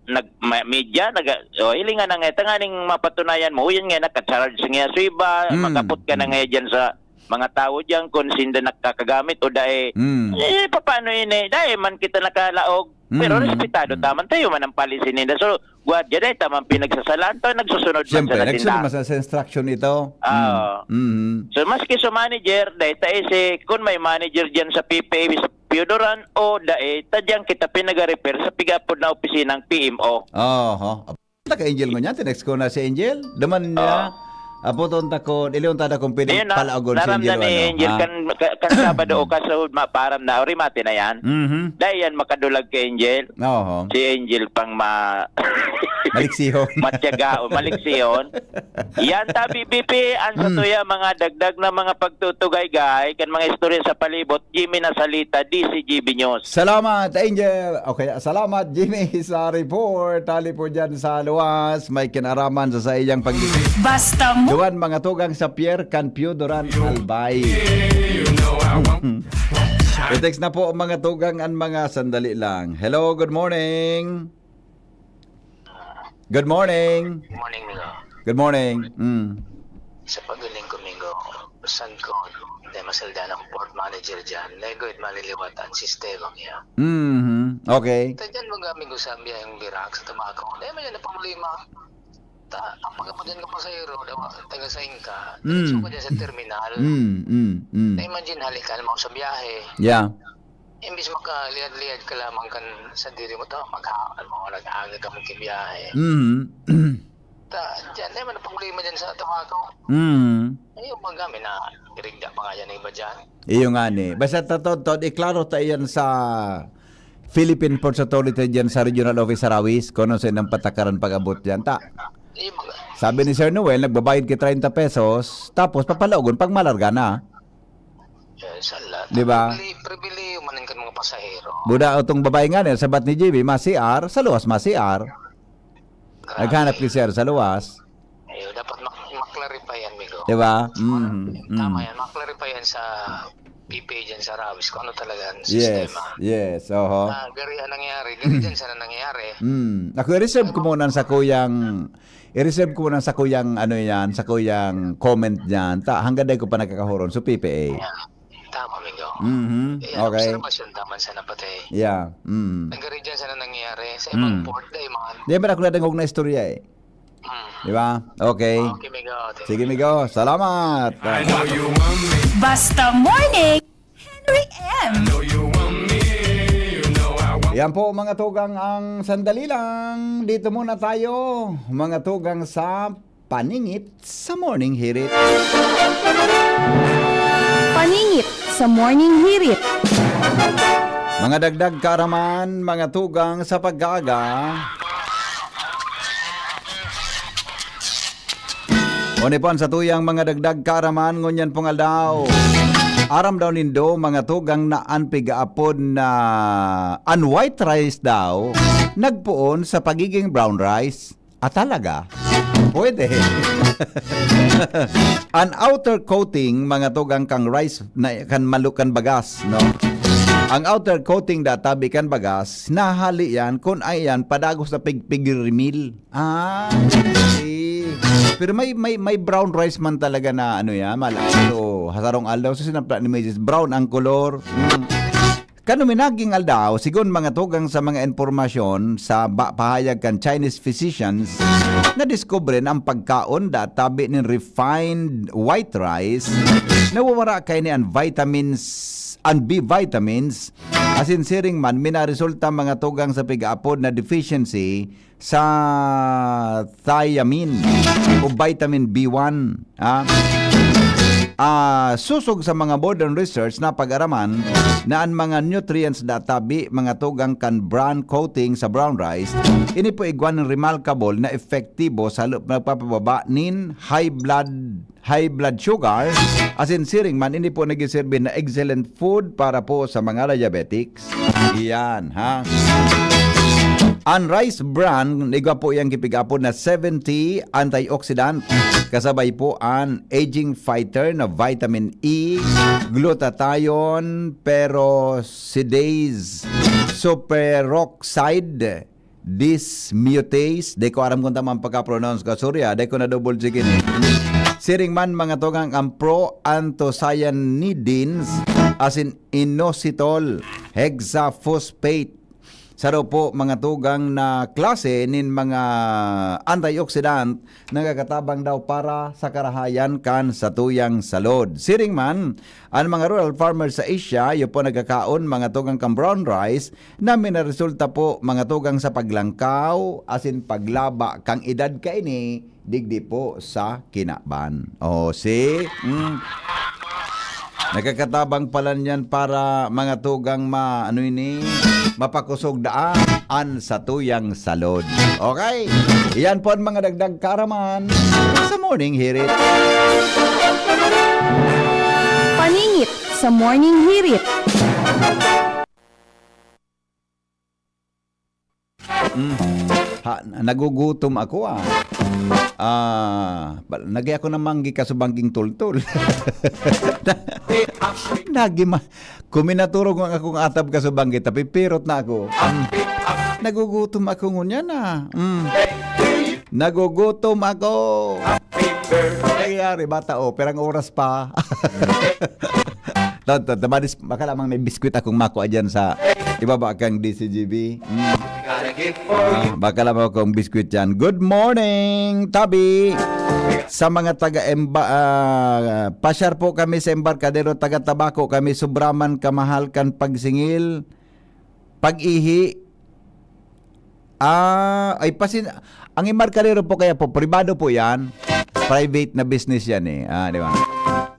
media hilingan na ngaya tanganing mapatunayan mo yan nga naka-charge nga suiba makapot ka na ngaya diyan sa mga tao diyan kung sinda nakakagamit o dahil paano ini dahil man kita nakalaog pero respetado taman tayo man ang policy nila so guardia dahil tamang pinagsasalaan to nagsusunod siyempre, man sa nagsunod sa instruction ito. So maski sa manager dahil tayo kung may manager dyan sa PPA sa Piyudoran o dahil tadyang kita pinag-repair sa pigapod na opisinang PMO. Ka Angel mo niya, tinext ko na si Angel. Daman niya, apoton ta ko, iliyon tada kung pwede palagon si Angel. Naramdaman ni Angel kan Sabado o kasahod maparam na orimate na yan. Dahil yan makadulag kay Angel. Si Angel pang maliksihon. Maliksihon. Yan ta BBP ang sa tuya mga dagdag na mga pagtutugay-gay kan mga istorya sa palibot. Jimmy Nasalita, DCGB News. Salamat Angel. Okay, salamat Jimmy sa report. Tali po dyan sa luwas. May kinaraman sa iyang pagdisip. Basta mo. Duwan mga tugang sa Pierre Piyudoran Albay. I-text na po ang mga tugang ang mga sandali lang. Hello, good morning. Good morning. Good morning, Migo. Good morning. Sa pagaling ko, Migo, saan ko, dahil masaldana ng port manager dyan, legoid maliliwatan sistema niya. Okay. Tadyan mo nga, Migo, sa biyaheng birak sa tabako. Dahil mo yan na panglima. Ang pagkapunyan ka pa sa hero, taga-saing ka, so ka dyan sa terminal. Dahil man dyan halikan mo sa biyahe. Yeah. Imbis makaliad-liad ka lamang kan sa diri mo to, maghakan mo, nag-aaga ka mong kibiyahe. Diyan, dahil man na panglima dyan sa tabako. Ayun mga kami na irigda pa nga yan ng iba dyan. Iyo nga ni. Basta tatod, iklaro tayo yan sa Philippine Ports Authority dyan sa Regional Office sa Rawis, kung ano sa ng patakaran pag-abot dyan. Sabi ni Sir Noel, nagbabayad ka 30 pesos, tapos papalaogon pag malarga na. Diba? Pribili umanin ka mga pasahero. Buda itong babae nga niya, sabat ni JB, ma-CR, sa luwas ma-CR. Naghanap ni Sir sa luwas. Ayun, dapat maklarify yan, Migo. Diba? Tama yan, maklarify yan sa PPA dyan sa Rawis kung ano talaga ang sistema. Yes. Gari ang nangyari. Gari dyan sana nangyari. Ako, i-reserve ko muna sa kuyang ano yan, sa kuyang comment dyan. Hanggang dahil ko pa nakakahuron sa PPA. Tama, Migo. Okay. Observation tama sana pati. Yeah. Nagari dyan sana nangyari. Sa ibang port, dahil mga... Di ba ako nadangog na istorya eh. Di ba? Okay. Okay, Migo. Sige, Migo. Salamat. Basta Morning, Henry M. Yan po mga tugang ang sandali lang. Dito muna tayo. Mga tugang sa Paningit sa Morning Hirit. Paningit sa Morning Hirit. Mga dagdag karaman, mga tugang sa pagkaga. Onipon sa tuyang mga dagdag karaman, ngunyan pong aldaw. Aram daw nindo mga tugang na anpigaapod na white rice daw, nagpuon sa pagiging brown rice. At talaga? Pwede. An outer coating, mga tugang kang rice na kan malukan bagas, no? Ang outer coating data bikan bagas, nahali yan kung ay yan padagos na pigpigirimil. Okay. Pero may brown rice man talaga na ano yan, malalo, hasarong aldaw. So sinapla ni Mrs. Brown ang kolor. Kano minaging aldaw, sigon mga tugang sa mga informasyon sa pahayag kan Chinese physicians na diskubren ang pagkaon databi ng refined white rice nawawara kay ni ang vitamins and B vitamins asin siring man minaresulta mga tugang sa pig-apod na deficiency sa thiamine o vitamin B1. Susog sa mga modern research na pag-araman na ang mga nutrients databi mga tugang kan brown coating sa brown rice ini po igwan ng remarkable na efektibo sa nagpapababa nin high blood sugar asin siring man ini po nagiserbe na excellent food para po sa mga diabetics. Iyan ha. Ang rice bran, igwa po yung kipigapon na 70 antioxidant. Kasabay po ang aging fighter na vitamin E, glutathione, peroxidase, superoxide, dismutase. Di ko aram kung tamang pagka-pronounce ko. Sorry di ko na double checkin. Siring man mga tugang ang pro-anthocyanidins asin inositol, hexaphosphate. Saro po mga tugang na klase nin mga antioxidant nagakatabang daw para sa karahayan kan sa tuyang salod. Siring man, ang mga rural farmers sa Asia, yung po nagkakaon mga tugang kang brown rice na minaresulta po mga tugang sa paglangkaw asin paglaba kang edad kaini digdi po sa kinaban. Nagkakatabang pala niyan para mga tugang mapakusog daan sa tuyang salod. Okay? Iyan po ang mga dagdag karaman sa Morning Hirit. Paningit sa Morning Hirit. Nagugutom ako Nagay ako ng manggi kasubangking tultul. Kuminaturog ang akong atab kasubanggi tapi pirot na ako. Nagugutom ako ngunya na. Nagugutom ako. Kayari bata perang oras pa. Baka lamang may biskwit akong makuha dyan sa ibaba kang DCGB. Baka lamang akong biskwit dyan. Good morning, Tabi! Sa mga pasyar po kami sa Embarcadero, taga-tabako kami, sobraman kamahal kan pagsingil, pag-ihi. Ang Embarcadero po kaya po, privado po yan. Private na business yan di ba?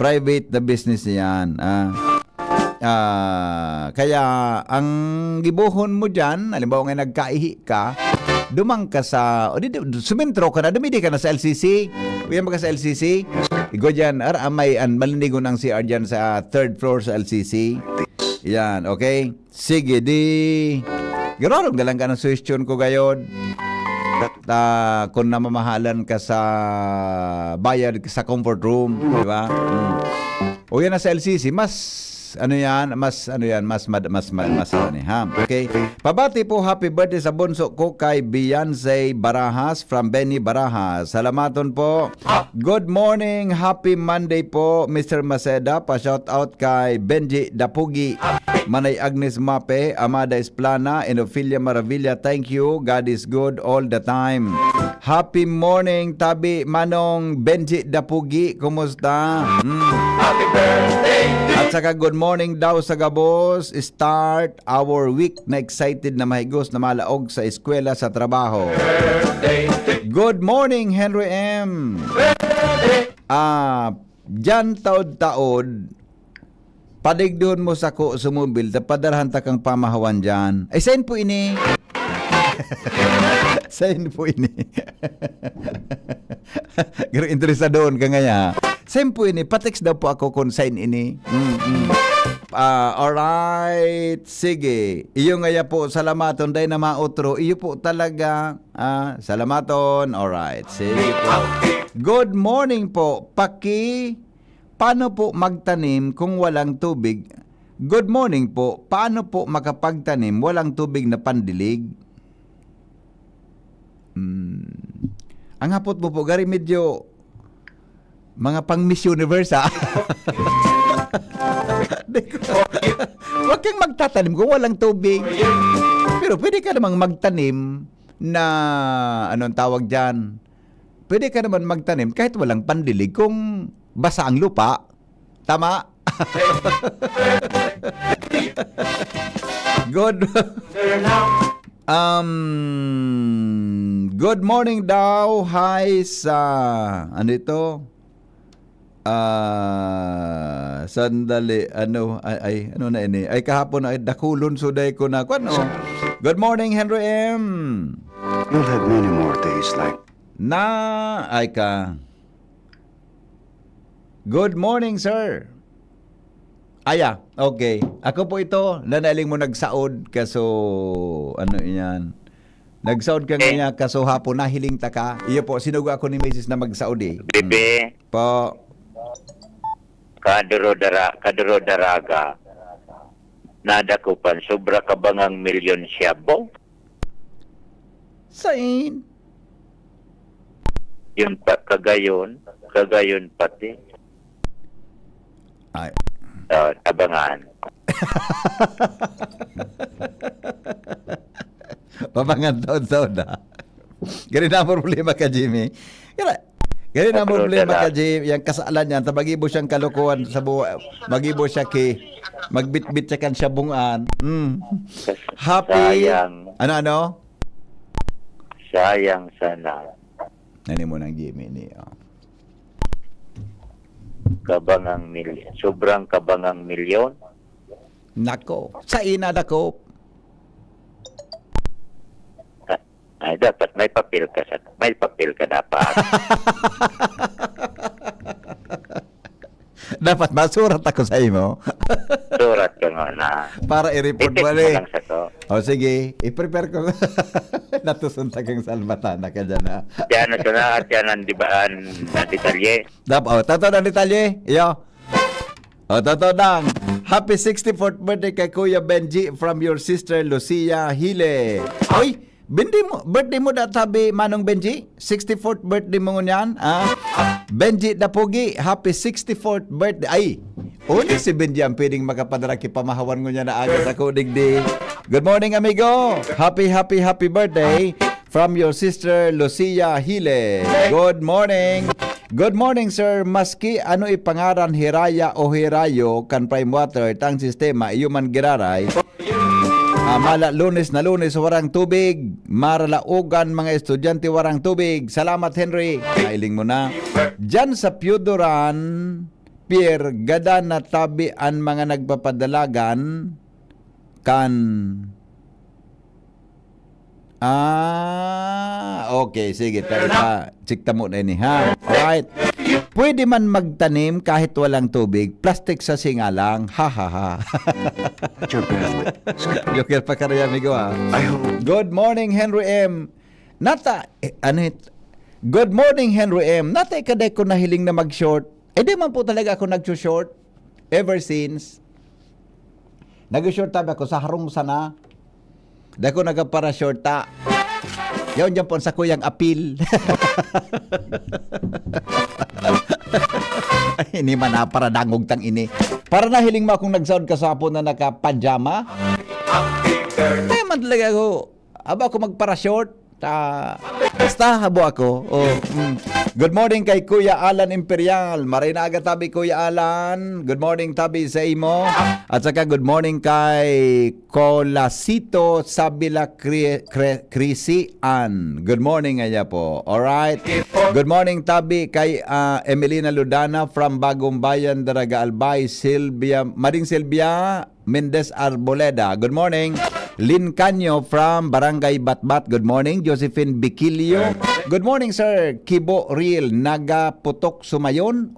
Private na business yan. Kaya ang gibuhon mo dyan, halimbawa nga nagkaihi ka, dumang ka sa, sumintro ka na, dumidi ka na sa LCC. Uyan mo ka sa LCC, igo dyan, may malinigo ng CR dyan sa third floor sa LCC. Yan, okay? Sige, girorog na lang ka ng suggestion ko gayon. Kung namamahalan ka sa bayad sa comfort room, di ba? O yan na sa LCC, mas Ano yan? Mas ano ano ha. Okay. Pabati po happy birthday sa bunso ko kay Beyonce Barajas from Benny Barajas. Salamaton po. Good morning, happy Monday po Mr. Maceda. Pa-shout out kay Benji Dapugi, Manay Agnes Mape, Amada Esplana, and Ophelia Maravilla. Thank you. God is good all the time. Happy morning, Tabi Manong Benji Dapugi. Kumusta? Happy birthday! At saka good morning daw sa Gabos. Start our week na excited na mahigos na malaog sa eskwela sa trabaho. Good morning, Henry M. Jan taod-taod, padigdoon mo sa ko sumubil, tapadarhan ta kang pamahawan dyan. Ay, saan po ini? Saan po ini? Pero interesadoon ka ngaya. Saan po ini? Patext daw po ako kung saan ini. Alright, sige. Iyo ngaya po, salamaton day na mautro. Iyo po talaga. Salamaton. Alright, sige po. Good morning po. Paano po magtanim kung walang tubig? Good morning po. Paano po makapagtanim walang tubig na pandilig? Ang hapot mo po, gari medyo mga pang Miss Universe, ha? Huwag kang magtatanim kung walang tubig. Pero pwede ka namang magtanim na, anong tawag dyan? Pwede ka naman magtanim kahit walang pandilig kung basa ang lupa. Tama? Good morning daw. Hi sa ano ito? Sandali ano na ini? Ay kahapon ay dakulon suday ko na kuno. Good morning, Henry M. You'll have many more days like ay ka. Good morning, sir. Aya, okay. Ako po ito, nanaling mo nagsaod kaso ano yan. Nagsaod ka nga kaso hapon nahiling ta ka. Iyo po, sinugo ako ni Mrs. na magsaod eh. Bebe. Po. Kaduro daraga. Nada ko pan sobra ka bangang milyon siya bo. Sain? Yung kagayon pati. Ay. Abangan. Pabangan taon-taon na. Ganun na problema ka, Jimmy. Ganun na problema ka, Jimmy. Yung kasalan niyan, magibo siyang kalokohan sa buhay. Magibo siya magbitbit siya kan siya bungan. Happy. Sayang. Ano? Sayang sana. Nani mo ng Jimmy ni. Kabangang milyon. Sobrang kabangang milyon. Nako. Sa ina dako. Ay, dapat may papel ka dapat. Dapat masurat ako sa imo. Surat ka nga na. Para i-report mo lang sa to. O sige, i-prepare ko. Natusunta kang salbatana ka dyan ha. Yan ito na at yan ang dibaan na detalye. Tato ng detalye. Iyo. Tato ng happy 64th birthday kay Kuya Benji from your sister Lucia Hile. Oy! Birthday mo da sabi Manong Benji? 64th birthday mo ngunyan? Benji Dapugi, happy 64th birthday. Ay, uli si Benji ang pwedeng makapadara pamahawan ngunyan na aga sa kudigdi. Good morning, amigo. Happy birthday from your sister Lucia Hile. Good morning. Good morning, sir. Maski ano ipangaran Hiraya o Hirayo kan prime water tang sistema iyuman giraray. Mala lunes na lunes warang tubig. Maralaugan mga estudyante warang tubig. Salamat, Henry. Nailing mo na. Diyan sa Piodoran, Pierre, gada na tabi ang mga nagpapadalagan kan... okay. Sige. Tsikta mo na ini, ha? Alright. Pwede man magtanim kahit walang tubig. Plastic sa singalang. Ha, ha, ha. Joker pa ka rin, amigo, ha? Good morning, Henry M. Good morning, Henry M. Nata ikaday ko nahiling na mag-short. Di man po talaga ako nag-short. Ever since. Nag-short tabi ako sa harong sana. Dako nagapara short ta. Yaon dyan po sa kuyang apil. Ay, ini man na para dangog tang ini. Para nahiling mo akong nagsound kasapon na naka-pajama. Ay, man talaga ako. Aba ako magpara short. Basta habo ako. Good morning kay Kuya Alan Imperial. Maray na aga tabi Kuya Alan. Good morning tabi sa imo. At saka good morning kay Colasito Sabila Crisian. Good morning aya po. Alright. Good morning tabi kay Emelina Ludana from Bagong Bayan, Daraga Albay. Maring Silvia Mendez Arboleda. Good morning. Lynn Canyo from Barangay Batbat. Good morning. Josephine Bikilio. Good morning, sir. Kibo Real. Nagaputok Sumayon.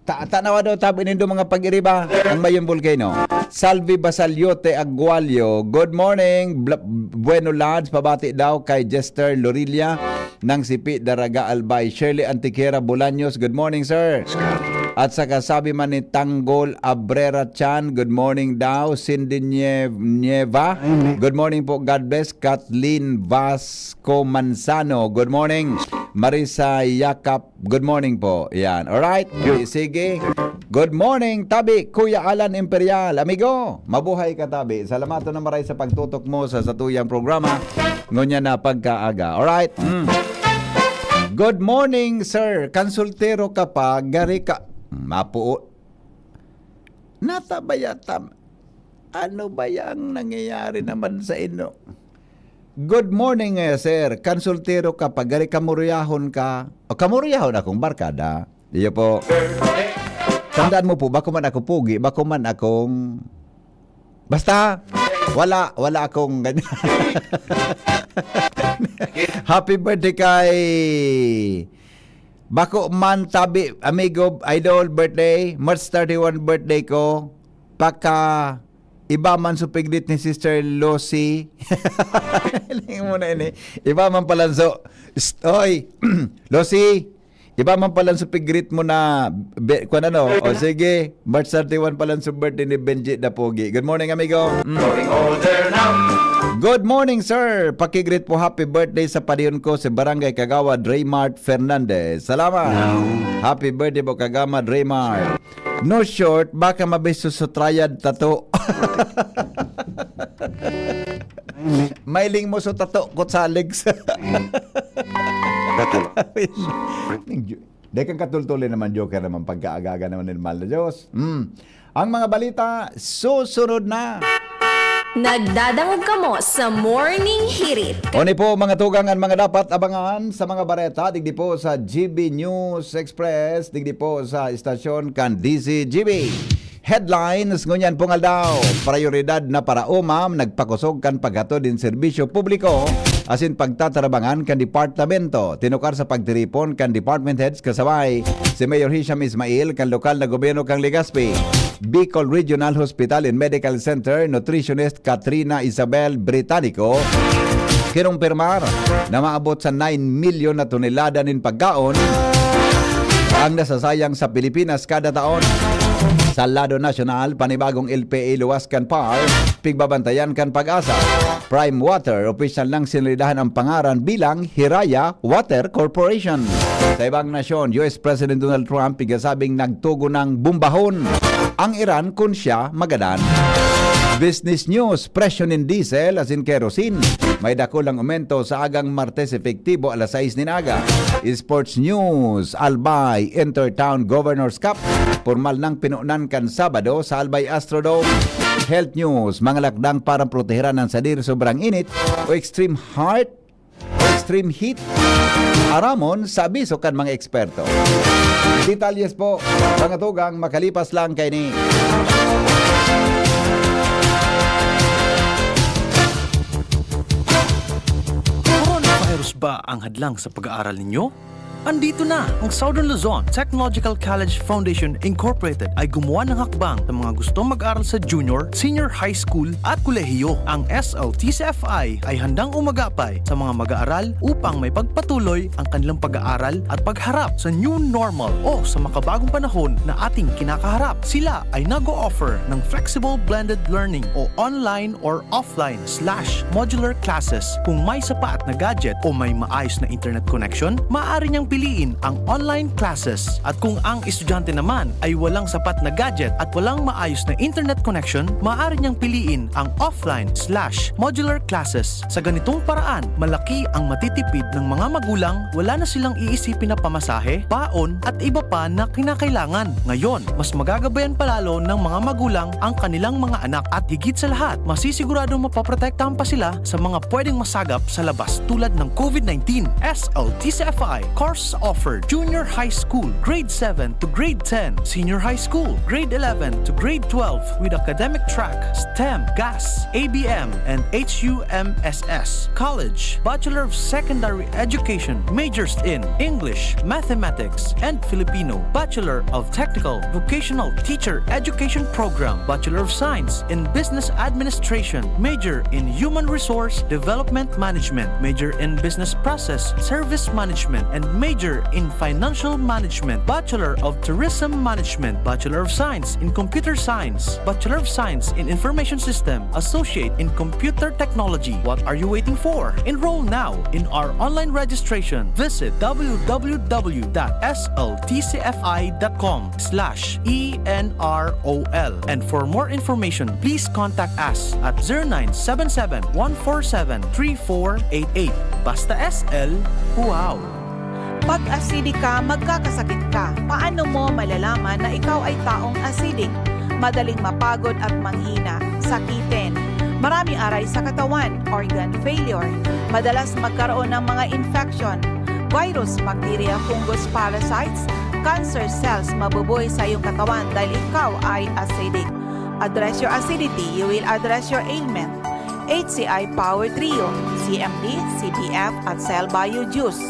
Tanawa daw tabi nindo mga pag-iriba ang Mayon Volcano. Salvi Basalyote Agualio. Good morning. Bueno lads. Pabati daw kay Jester Lorilla ng Sipi Daraga Albay. Shirley Antiquera Bolaños. Good morning, sir. At saka sabi man ni Tanggol Abrera Chan, good morning daw. Cindy Nieva, good morning po, God bless. Kathleen Vasco Manzano, good morning. Marisa Yakap, good morning po. Yan, alright. Sige. Good morning, Tabi. Kuya Alan Imperial. Amigo, mabuhay ka, Tabi. Salamato na maray sa pagtutok mo sa satuyang programa. Ngunya na pagkaaga. Alright. Good morning, sir. Konsultero ka pa, gari ka. Mapuo. Natabayatam. Ano ba yung nangyayari naman sa inyo? Good morning, sir. Konsultero ka pa, gari kamuriyahon ka. O kamuriyahon akong barkada. Iyo po. Tandaan mo po, bako man ako pugi, bako man akong... Basta, wala akong ganyan. Happy birthday kay... Bako man tabi, amigo, idol, birthday, March 31 birthday ko, paka iba man supiglit ni Sister Lucy. Iba man pala so, oy, Lucy, iba man pala supiglit mo na, kung ano, o sige, March 31 pala sa birthday ni Benji Dapogi. Good morning, amigo. Good morning, sir. Pakigreet po happy birthday sa padiyon ko sa Barangay Kagawad, Raymart Fernandez. Salamat. Happy birthday po Kagawad, Raymart. No short, baka mabiso sa triad tato. Mailing mo sa tato ko sa legs. Dekang katultuloy naman, joker naman, pagkaagaga naman ng mahal na Diyos. Ang mga balita, susunod na. Nagdadangog kamo sa Morning Hirit. Oni po mga tugang at mga dapat abangan sa mga bareta. Digdi po sa GB News Express. Digdi po sa istasyon kan DCGB. Headlines ngunyan pungal daw. Prioridad na para umam nagpakusog kan paghatod din serbisyo publiko asin pagtatarabangan kan departamento. Tinukar sa pagtiripon kan department heads kasabay si Mayor Hisham Ismail kan lokal na gobyerno kang Legazpi. Bicol Regional Hospital and Medical Center nutritionist Katrina Isabel Britannico kinumpirmar na maabot sa 9 milyon na tonelada nin pagkaon ang nasasayang sa Pilipinas kada taon. Sa lado nasyonal, panibagong LPA Luwascan Par, pigbabantayan kan Pag-asa. Prime Water, opisyal nang sinalidahan ang pangaran bilang Hiraya Water Corporation. Sa ibang nasyon, US President Donald Trump pigasabing nagtugo ng bumbahon ang Iran kung siya magadan. Business news, presyo ng diesel asin kerosene. May dakulang aumento sa agang Martes efektibo alas 6 ninaga. Sports news, Albay Intertown Governors Cup. Formal nang pinunan kan Sabado sa Albay Astrodome. Health news, mga lakdang para proteheran ng sadir sobrang init o extreme heat. Aramon sa abiso kan mga eksperto. Detalyes po, mga tugang makalipas lang kay ni. Coronavirus ba ang hadlang sa pag-aaral ninyo? Andito na ang Southern Luzon Technological College Foundation Incorporated ay gumawa ng hakbang sa mga gustong mag-aral sa junior, senior high school at kolehiyo. Ang SLTCFI ay handang umagapay sa mga mag-aaral upang may pagpatuloy ang kanilang pag-aaral at pagharap sa new normal o sa makabagong panahon na ating kinakaharap. Sila ay nag-o-offer ng flexible blended learning o online or offline/modular classes. Kung may sapat na gadget o may maayos na internet connection, maaari niyang piliin ang online classes. At kung ang estudyante naman ay walang sapat na gadget at walang maayos na internet connection, maaari niyang piliin ang offline/modular classes. Sa ganitong paraan, malaki ang matitipid ng mga magulang, wala na silang iisipin na pamasahe, baon at iba pa na kinakailangan. Ngayon, mas magagabayan palalo ng mga magulang ang kanilang mga anak at higit sa lahat, masisiguradong mapaprotektahan pa sila sa mga pwedeng masagap sa labas tulad ng COVID-19. SLTCFI course offered junior high school, grade 7 to grade 10, senior high school, grade 11 to grade 12 with academic track, STEM, GAS, ABM, and HUMSS. College, Bachelor of Secondary Education, majors in English, Mathematics, and Filipino. Bachelor of Technical Vocational Teacher Education Program, Bachelor of Science in Business Administration, major in Human Resource Development Management, major in Business Process Service Management, and major in Financial Management, Bachelor of Tourism Management, Bachelor of Science in Computer Science, Bachelor of Science in Information System, Associate in Computer Technology. What are you waiting for? Enroll now in our online registration. Visit www.sltcfi.com/ENROL. And for more information, please contact us at 0977-147-3488. Basta SL, wow! Pag acidic ka, magkakasakit ka. Paano mo malalaman na ikaw ay taong acidic? Madaling mapagod at manghina, sakitin. Maraming aray sa katawan, organ failure. Madalas magkaroon ng mga infection, virus, bacteria, fungus, parasites, cancer cells mabubuhay sa iyong katawan dahil ikaw ay acidic. Address your acidity, you will address your ailment. HCI Power Trio, CMD, CPF at Cell Bio Juice.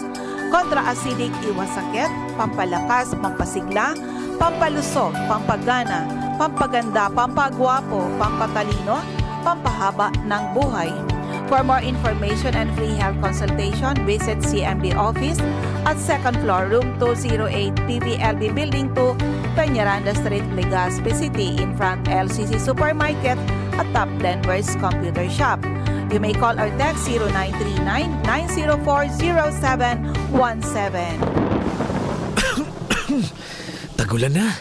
Kontra-acidic, iwas sakit, pampalakas, pampasigla, pampalusog, pampagana, pampaganda, pampagwapo, pampatalino, pampahaba ng buhay. For more information and free health consultation, visit CMD office at 2nd floor, room 208, PVLB Building 2, Peñaranda Street, Legazpi City, in front LCC Supermarket at Top Denver's Computer Shop. You may call or text 0939-904-0717. Tagulan na.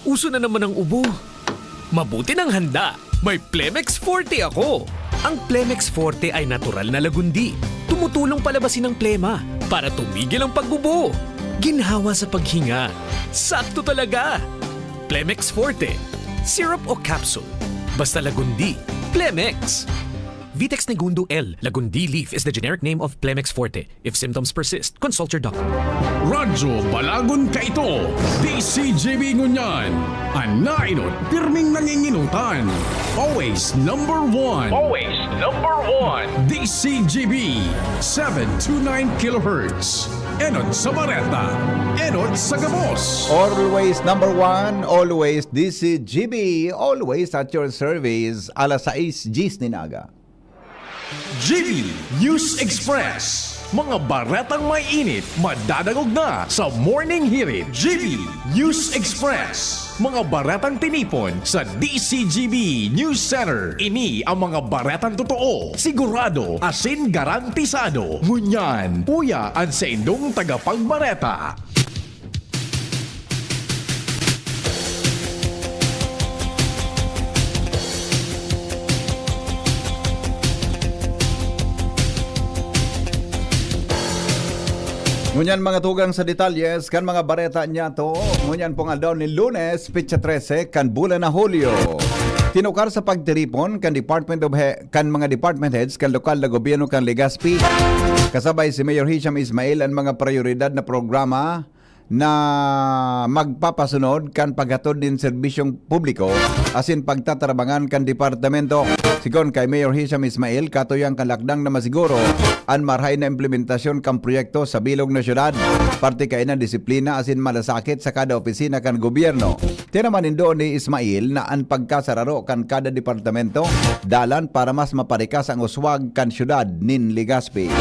Uso na naman ang ubo. Mabuti ng handa. May Plemex Forte ako. Ang Plemex Forte ay natural na lagundi. Tumutulong palabasin ang plema para tumigil ang pagbubo. Ginhawa sa paghinga. Sakto talaga. Plemex Forte. Syrup o capsule. Basta lagundi. Plemex. Vitex Negundo L. Lagundi leaf is the generic name of Plemex Forte. If symptoms persist, consult your doctor. Radyo Balagon ka ito, DCGB Ngunyan. Anainot, pirming nanginginutan. Always number one. Always number one. DCGB, 729 kHz. Enot sa Bareta. Enot sa Gabos. Always number one, always DCGB, always at your service. Alas 6 Ninaga. GB News Express. Mga baretang may init, madadagog na sa Morning Hirit. GB News Express. Mga baretang tinipon sa DCGB News Center. Ini ang mga baretang totoo, sigurado, asin garantisado. Ngunyan, puya ang sa indong tagapagbareta. Ngunyan mga tugang sa detalyes kan mga bareta niya to. Ngunyan pong aldaw ni Lunes, Pitsa 13, kan bulan na Hulyo. Tinukar sa pagtiripon kan mga department heads kan lokal na gobyerno kan Legazpi. Kasabay si Mayor Hisham Ismail ang mga prioridad na programa na magpapasunod kan paghatod din serbisyong publiko asin pagtatrabangan kan departamento. Sigon kay Mayor Hisham Ismail, katuyang kalakdang na masiguro ang marhay na implementasyon kan proyekto sa bilog na syudad. Parte kay na disiplina asin malasakit sa kada opisina kan gobyerno. Tinamanin doon ni Ismail na ang pagkasararo kan kada departamento dalan para mas maparikas ang uswag kan syudad nin Legazpi.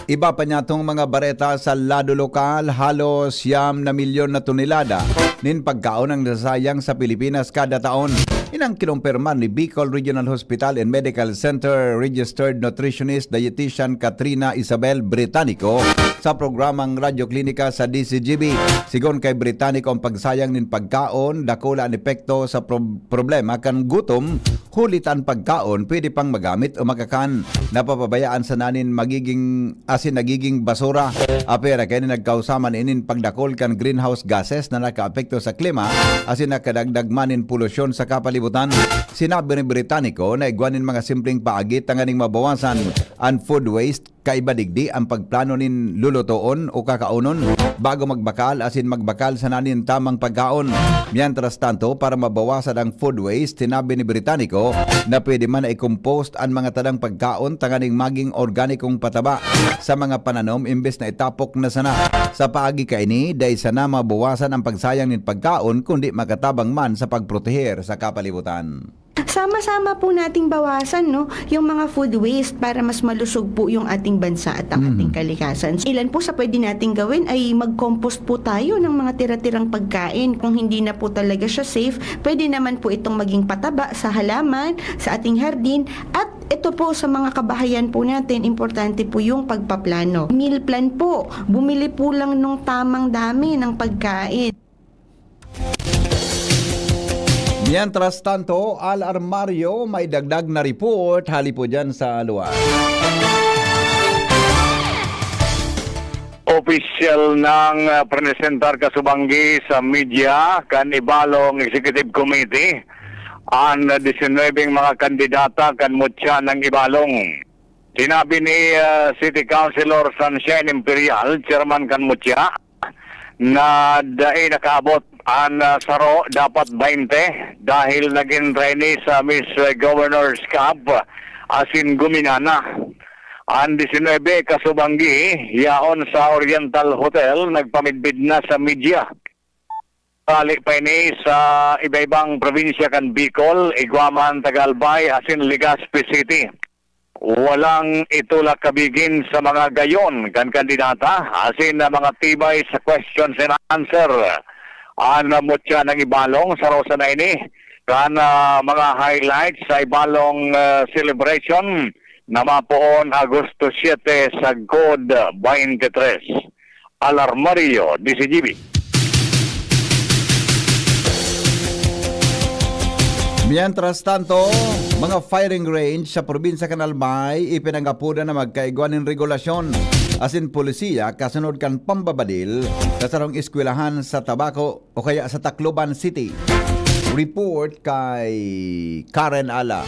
Iba pa niya itong mga bareta sa lado lokal, halos 9 milyon na tonelada nin pagkaon ang nasayang sa Pilipinas kada taon. Inang kinumpirman ni Bicol Regional Hospital and Medical Center Registered Nutritionist Dietitian Katrina Isabel Britannico sa programang Radyo Klinika sa DCGB. Sigon kay Britannico, ang pagsayang nin pagkaon dakula ang epekto sa problema kan gutom, hulitan pagkaon pwede pang magamit o makakan. Napapabayaan sa nanin nagiging basura. Apera kaya nagkausaman inin pagdakol kan greenhouse gases na nakaapekto sa klima asin nakadagdag manin polusyon sa kapalibutan. Sinabi ni Britannico na igwanin mga simpleng paagit ang aning mabawasan ang food waste kaibadigdi ang pagplano nin lulutoon o kakaunon bago magbakal asin magbakal sa nanin tamang pagkaon. Mientras tanto, para mabawasan ang food waste, sinabi ni Britannico na pwede man na i-compost ang mga tadang pagkaon tanganing maging organikong pataba sa mga pananom imbes na itapok na sana. Sa paagi kaini, dahil sana mabawasan ang pagsayang nin pagkaon kundi makatabang man sa pagproteher sa kapalibutan. Sama-sama po nating bawasan yung mga food waste para mas malusog po yung ating bansa at ang ating kalikasan. Ilan po sa pwede nating gawin ay mag-compost po tayo ng mga tira-tirang pagkain. Kung hindi na po talaga siya safe, pwede naman po itong maging pataba sa halaman, sa ating hardin, at ito po sa mga kabahayan po natin, importante po yung pagpaplano. Meal plan po, bumili po lang nung tamang dami ng pagkain. Mientras tanto, Al Armario may dagdag na report. Hali po dyan sa luar. Official ng presentar kasubanggi sa media kan Ibalong Executive Committee ang 19 mga kandidata kan mutya ng Ibalong. Sinabi ni City Councilor Sunshine Imperial, Chairman kan mutya, na dahil nakaabot ang saro dapat 20 dahil naging trainee sa Miss Governor's Cup asin guminana. Ang 19 kasubanggi yaon sa Oriental Hotel nagpamidbid na sa media. Tali pa ini sa iba-ibang probinsya kan Bicol, Iguaman, Tagalbay asin Legazpi City. Walang itulak kabigin sa mga gayon kan kandidata asin na mga tibay sa questions and answer. Ang mutya ng Ibalong sa Rosa na ini kan mga highlights sa Ibalong celebration na mapoon Agosto 7 sa God 23. Alarmario, DCGB. Mientras tanto, mga firing range sa probinsya kan Albay ipinangapuda na magkaigwan ng regulasyon asin polisiya kasunod kan pambabadil sa sarong eskwelahan sa Tabaco o kaya sa Tacloban City. Report kay Karen Ala.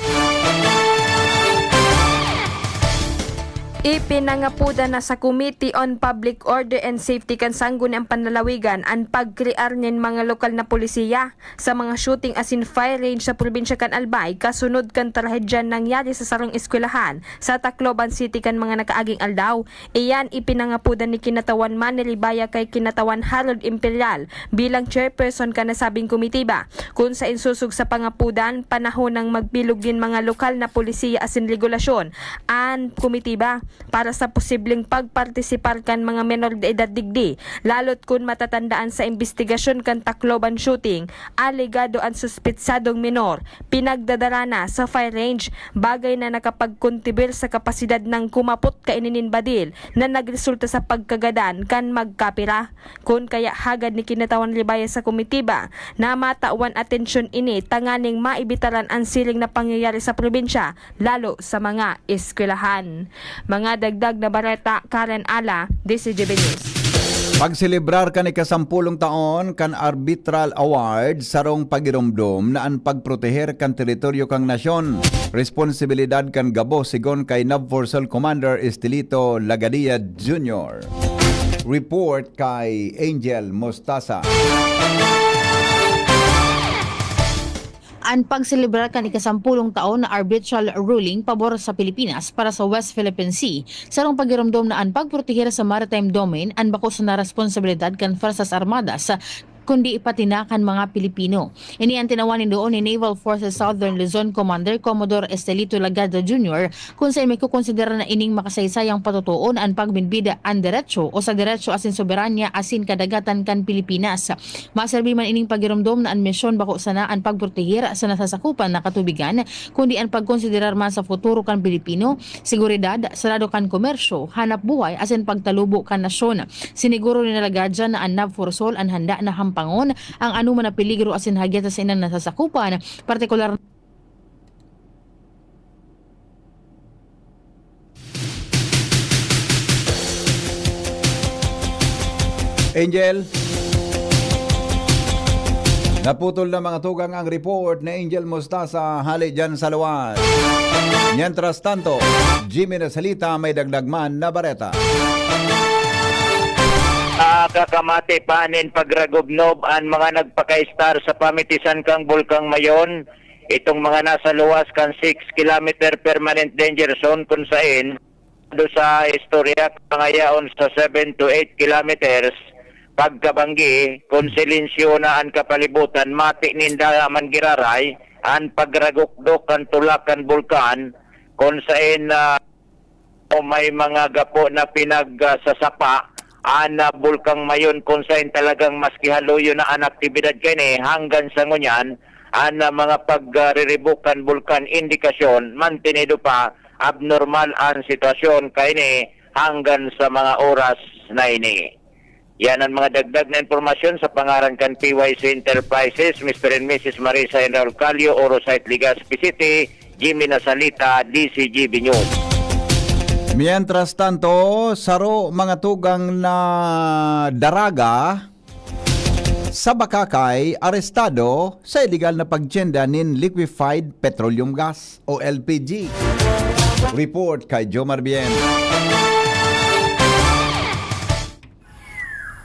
Ipinangapuda na sa Committee on Public Order and Safety kan Sangguniang Panlalawigan ang pagkrear nin mga lokal na polisiya sa mga shooting asin fire range sa probinsya kan Albay kasunod kan trahedyan nangyari sa sarong eskwelahan sa Tacloban City kan mga nakaaging aldaw. Iyan ipinangapuda ni Kinatawan Manilibaya kay Kinatawan Harold Imperial bilang chairperson kan nasabing komitiba kung sa insusog sa pangapudan panahon ng magbilog din mga lokal na polisiya asin regulasyon ang komitiba para sa posibleng pagpartisipar kan mga menor de edad digdi lalot kun matatandaan sa investigasyon kan Tacloban shooting alegado ang suspitsadong menor pinagdadarana sa fire range bagay na nakapagkontibir sa kapasidad ng kumapot kaininin badil na nagresulta sa pagkagadan kan magkapira kun kaya hagad ni Kinatawan Libaya sa komitiba na matawan atensyon ini tanganing maibitaran ang siling na pangyayari sa probinsya lalo sa mga eskwelahan. Mga dagdag na bareta, Karen Ala, DCGB News. Pagselebrar kan ika-10 taon kan Arbitral Award sarong pagirumdom na ang pagproteher kan teritoryo kang nasyon. Responsibilidad kan Gabo sigon kay NAVFORSOL Commander Estelito Lagadia Jr. Report kay Angel Mostasa. Ang pagselebrar kan ikasampulong taon na arbitral ruling pabor sa Pilipinas para sa West Philippine Sea, sarong pagiromdom na ang pagproteger sa maritime domain ang bako sa na responsibilidad kan Fuerzas Armadas kundi ipatinakan mga Pilipino. Ini ang tinawanin doon ni Naval Forces Southern Luzon Commander Commodore Estelito Lagada Jr. kung saan may kukonsidera na ining makasaysayang patutuon ang pagbinbida ang derecho o sa derecho asin soberanya asin kadagatan kan Pilipinas. Maserbi man ining pagiromdom na ang misyon bako sana ang pagprotegir sa nasasakupan na katubigan kundi ang pagkonsiderar man sa futuro kan Pilipino, seguridad, sarado kan komersyo, hanap buhay asin pagtalubo kan nasyon. Siniguro ni Lagada na ang NAVFORSOL ang handa na hampangon ang anuman na peligro asin hagyat sa inang nasasakupan, partikular Angel, naputol na mga tugang ang report ni Angel Mostasa hali dyan sa luwas. Mientras tanto, Jimmy Nasalita may dagdagman na bareta. Kakamati panin pagragubnob ang mga nagpaka-star sa pamitisan kang Bulkang Mayon. Itong mga nasa luwas kan 6 km permanent danger zone kung saan do sa istorya pangayaon sa 7 to 8 kilometers pagkabanggi kung silensyo na ang kapalibutan mati ninda man giraray ang pagragukdok kan tulakan bulkan kung saan may mga gapo na pinagsasapa ana Bulkang Mayon kung saan talagang maski haluyo na ang aktibidad kini hanggang sa ngunyan ana mga pagre-rebukan bulkan indikasyon mantinido pa abnormal ang sitwasyon kini hanggang sa mga oras na ini. Yan ang mga dagdag na impormasyon sa pangaran kan PYC Enterprises, Mr. and Mrs. Marisa and Raul Calio, Orosite, Legazpi City, Jimmy Nasalita, DCGB News. Mientras tanto, saro mga tugang na daraga sa Bakakay, arestado sa illegal na pagtiyenda nin liquefied petroleum gas o LPG. Report kay Jomar Bien.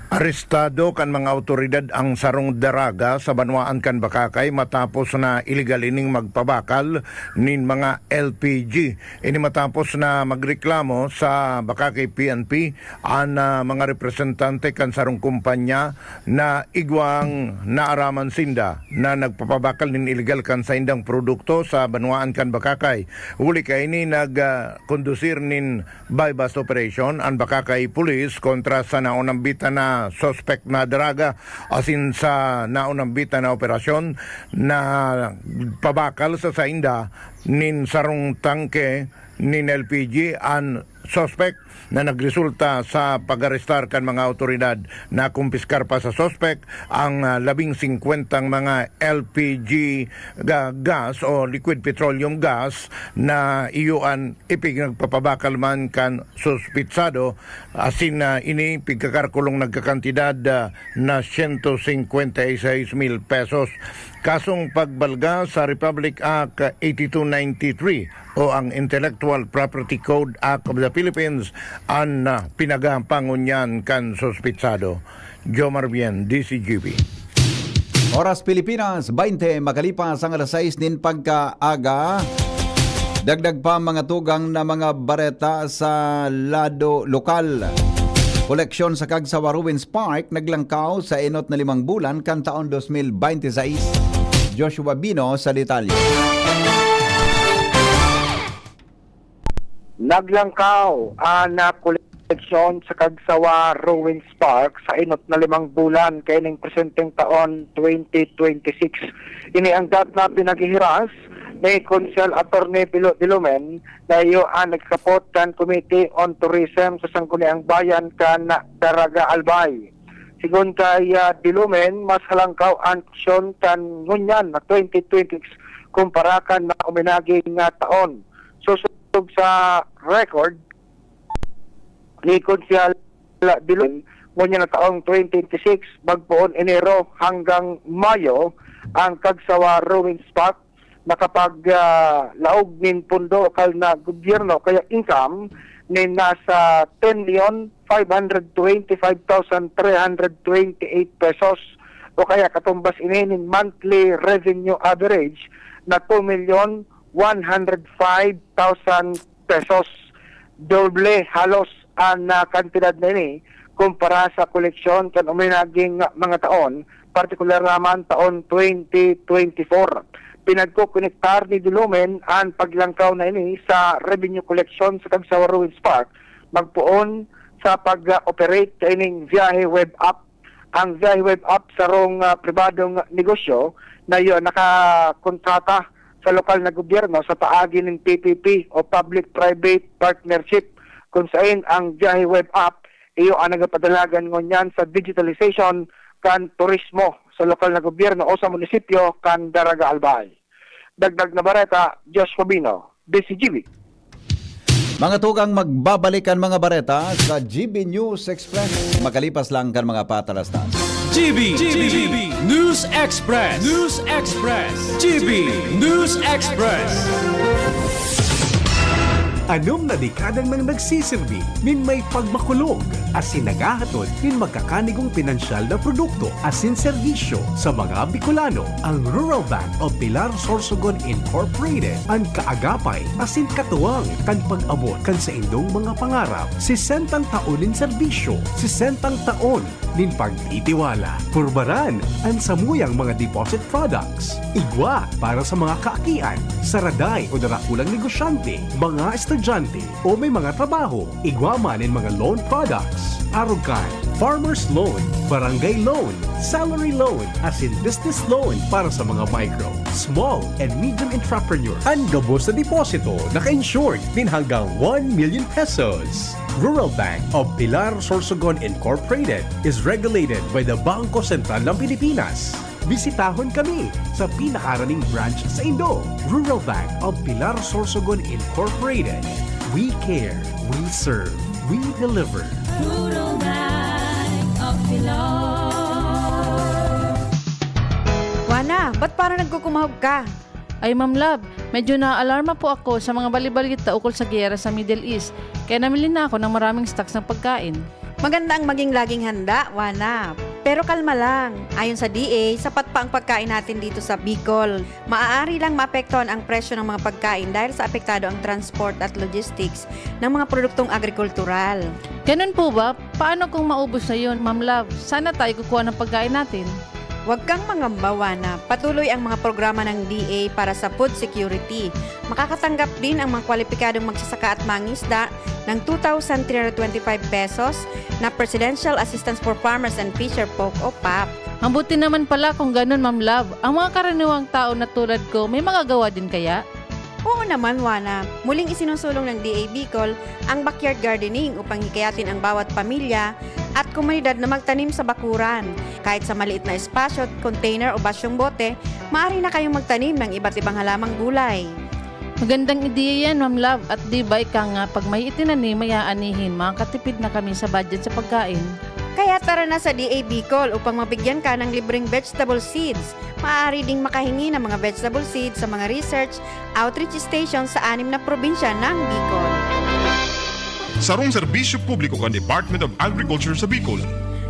Arestado kan mga awtoridad ang sarong daraga sa Banwaan kan Bakakay matapos na illegal ining magpabakal nin mga LPG. Ini matapos na magreklamo sa Bakakay PNP ang mga representante kan sarong kumpanya na igwang naaraman sinda na nagpapabakal nin illegal kan sa indang produkto sa Banwaan kan Bakakay. Uli kay ini nagkondusir nin bypass operation ang Bakakay Police kontra sa naunambita na suspect na daraga asin sa naunambita na operasyon na pabakal sa sainda nin sarong tangke nin LPG ang suspect na nagresulta sa pag-arestar kan mga autoridad na kumpiskar pa sa suspect ang 50 mga LPG gas o liquid petroleum gas na iyuan ipig nagpapabakal man kan suspitsado asin na ini pigkakarkulong nagkakantidad na 156,000 pesos. Kasong pagbalga sa Republic Act 8293 o ang Intellectual Property Code Act of the Philippines ang pinagapangunyan kan suspitsado. Jomar Bien, DCGB. Oras Pilipinas, 20 makalipas ang alas 6 nin pagkaaga. Dagdag pa mga tugang na mga bareta sa lado lokal. Koleksyon sa Kagsawa Ruins Park naglangkaw sa enot na 5 bulan kan taon 2026. Joshua Bino sa detalye. Naglangkaw ang koleksyon sa Kagsawa Ruins Park sa enot na 5 bulan kay ning presenteng taon 2026. Ini ang dat na pinaghihiras ni Konsel Attorney Bilo Dilumen na iyo ang nagkapot kan Committee on Tourism sa Sangguniang Bayan kan Daraga Albay. Sigun kay Dilumen, mas halangkaw ang aksyon kan ngunyan na 2026 kumpara kan na uminaging taon. Susug sa record ni Konsel Dilumen, ngunyan na taong 2026, magpoon Enero hanggang Mayo, ang Kagsawa Ruins Park nakapag laog nin pundo kal na gobyerno kaya income ni nasa 10,200,000 525,328 pesos o kaya katumbas inin monthly revenue average na 2,105,000 pesos. Doble halos ang kantidad na ini kumpara sa koleksyon kan uminaging mga taon, partikular naman taon 2024. Pinagkukonektar ni Dilumen ang paglangkaw na ini sa revenue collection sa Tagsawa Ruins Park. Magpuon sa pag-operate sa ining Viahe Web App. Ang Viahe Web App sa rong pribadong negosyo na yun nakakontrata sa lokal na gobyerno sa paagi ng PPP o Public-Private Partnership kung saan ang Viahe Web App iyo ang nagapadalagan ngunyan sa digitalization kan turismo sa lokal na gobyerno o sa munisipyo kan Daraga Albay. Dagdag na bareta, Josh Fabino, BCGB. Mga tugang magbabalikan mga bareta sa GB News Express. Makalipas lang kan mga patalastas. GB News Express. News Express. GB News Express. Anom na dekadang nang nagsisilbi min may pagmakulog asin nagahatod min magkakanigong pinansyal na produkto asin serbisyo sa mga Bicolano. Ang Rural Bank of Pilar Sorsogon Incorporated ang kaagapay asin katuwang kan pag-abot kan sa indong mga pangarap. 60 taon in serbisyo, 60 taon nin pagtitiwala. Purbaran ang samuyang mga deposit products. Igwa para sa mga kaakian, saraday o darakulang negosyante, mga estudyante o may mga trabaho. Igwa man in mga loan products. Arugan, farmer's loan, barangay loan, salary loan, as in business loan para sa mga micro, small and medium entrepreneurs. Ang gabos na deposito naka-insured din hanggang 1 million pesos. Rural Bank of Pilar Sorsogon Incorporated is regulated by the Bangko Sentral ng Pilipinas. Bisitahon kami sa pinakaraning branch sa Indo. Rural Bank of Pilar Sorsogon Incorporated. We care, we serve, we deliver. Rural Bank of Pilar. Wana, ba't parang nagkukumahog ka? Ay Ma'am Love, medyo naaalarma po ako sa mga balibalita ukol sa giyera sa Middle East. Kaya namili na ako ng maraming stocks ng pagkain. Maganda ang maging laging handa, Wana. Pero kalma lang. Ayon sa DA, sapat pa ang pagkain natin dito sa Bicol. Maaari lang maapektuhan ang presyo ng mga pagkain dahil sa apektado ang transport at logistics ng mga produktong agrikultural. Ganun po ba? Paano kung maubos na yun, Ma'am Love? Sana tayo kukuha ng pagkain natin. Huwag kang mangamba, na patuloy ang mga programa ng DA para sa food security. Makakatanggap din ang mga kwalipikadong magsasaka at mangisda ng 2,325 pesos na Presidential Assistance for Farmers and Fisher Folk o PAP. Ang buti naman pala kung ganun, Ma'am Love. Ang mga karaniwang tao na tulad ko, may magagawa din kaya? Oo naman, Wana. Muling isinusulong ng DA Bicol ang backyard gardening upang hikayatin ang bawat pamilya at komunidad na magtanim sa bakuran. Kahit sa maliit na espasyo, container o basyong bote, maaari na kayong magtanim ng iba't ibang halamang gulay. Magandang ideya yan, Ma'am Love. At di ba ika nga, pag may itinanim, may aanihin, makakatipid na kami sa budget sa pagkain. Kaya tara na sa DA Bicol upang mabigyan ka ng libreng vegetable seeds. Maaari ding makahingi ng mga vegetable seeds sa mga research outreach stations sa 6 na probinsya ng Bicol. Sarong serbisyo publiko kan Department of Agriculture sa Bicol.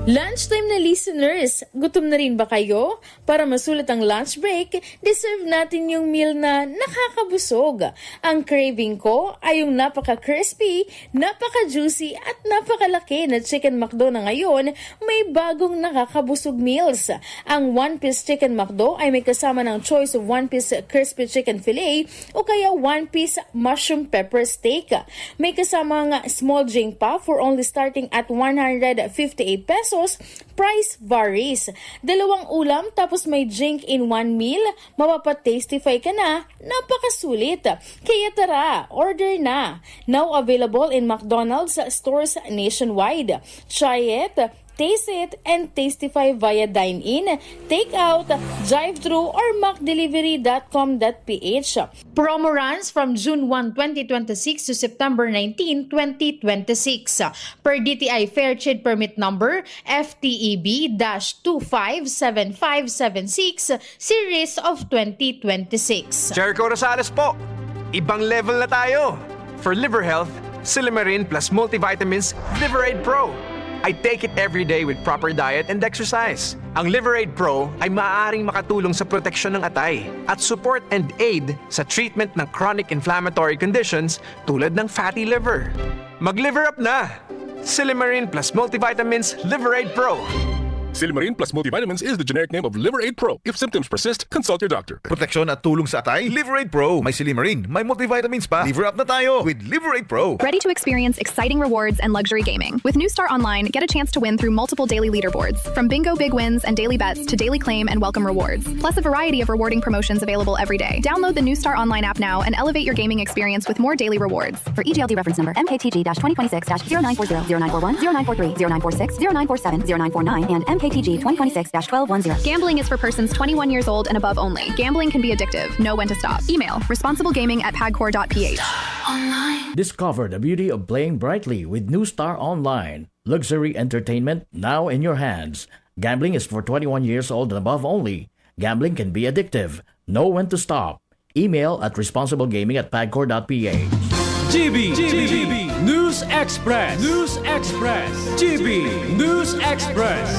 Lunchtime na listeners, gutom na rin ba kayo? Para masulat ang lunch break, deserve natin yung meal na nakakabusog. Ang craving ko ay yung napaka-crispy, napaka-juicy at napakalaki na Chicken McDo na ngayon may bagong nakakabusog meals. Ang one-piece Chicken McDo ay may kasama ng choice of one-piece crispy chicken fillet o kaya one-piece mushroom pepper steak. May kasama nga small jing pa for only starting at 158 pesos. Price varies. 2 ulam tapos may drink in 1 meal, mapapatastify ka na, napakasulit. Kaya tara, order na. Now available in McDonald's stores nationwide. Try it, taste it, and tastify via dine-in, take-out, drive-thru, or macdelivery.com.ph. Promo runs from June 1, 2026 to September 19, 2026. Per DTI Fair Trade Permit Number FTEB-257576 Series of 2026. Jericho Rosales po. Ibang level na tayo. For liver health, Silimarin plus multivitamins Liver-Aid Pro. I take it every day with proper diet and exercise. Ang Liver-Aid Pro ay maaaring makatulong sa proteksyon ng atay at support and aid sa treatment ng chronic inflammatory conditions tulad ng fatty liver. Mag-liver up na! Silimarin plus multivitamins Liver-Aid Pro. Silimarin plus multivitamins is the generic name of Liver-Aid Pro. If symptoms persist, consult your doctor. Proteksyon at tulong sa atay, Liver-Aid Pro. May Silimarin, may multivitamins pa. Liver up na tayo with Liver-Aid Pro. Ready to experience exciting rewards and luxury gaming. With New Star Online, get a chance to win through multiple daily leaderboards. From bingo big wins and daily bets to daily claim and welcome rewards. Plus a variety of rewarding promotions available every day. Download the New Star Online app now and elevate your gaming experience with more daily rewards. For EGLD reference number MKTG-2026-0940, 0941, 0943, 0946, 0947, 0949, and MKTG 2026-1210. Gambling is for persons 21 years old and above only. Gambling can be addictive. Know when to stop. Email responsiblegaming@pagcor.ph. Discover the beauty of playing brightly with New Star Online. Luxury entertainment now in your hands. Gambling is for 21 years old and above only. Gambling can be addictive. Know when to stop. Email at responsiblegaming@pagcor.ph. GB News Express. GB News Express.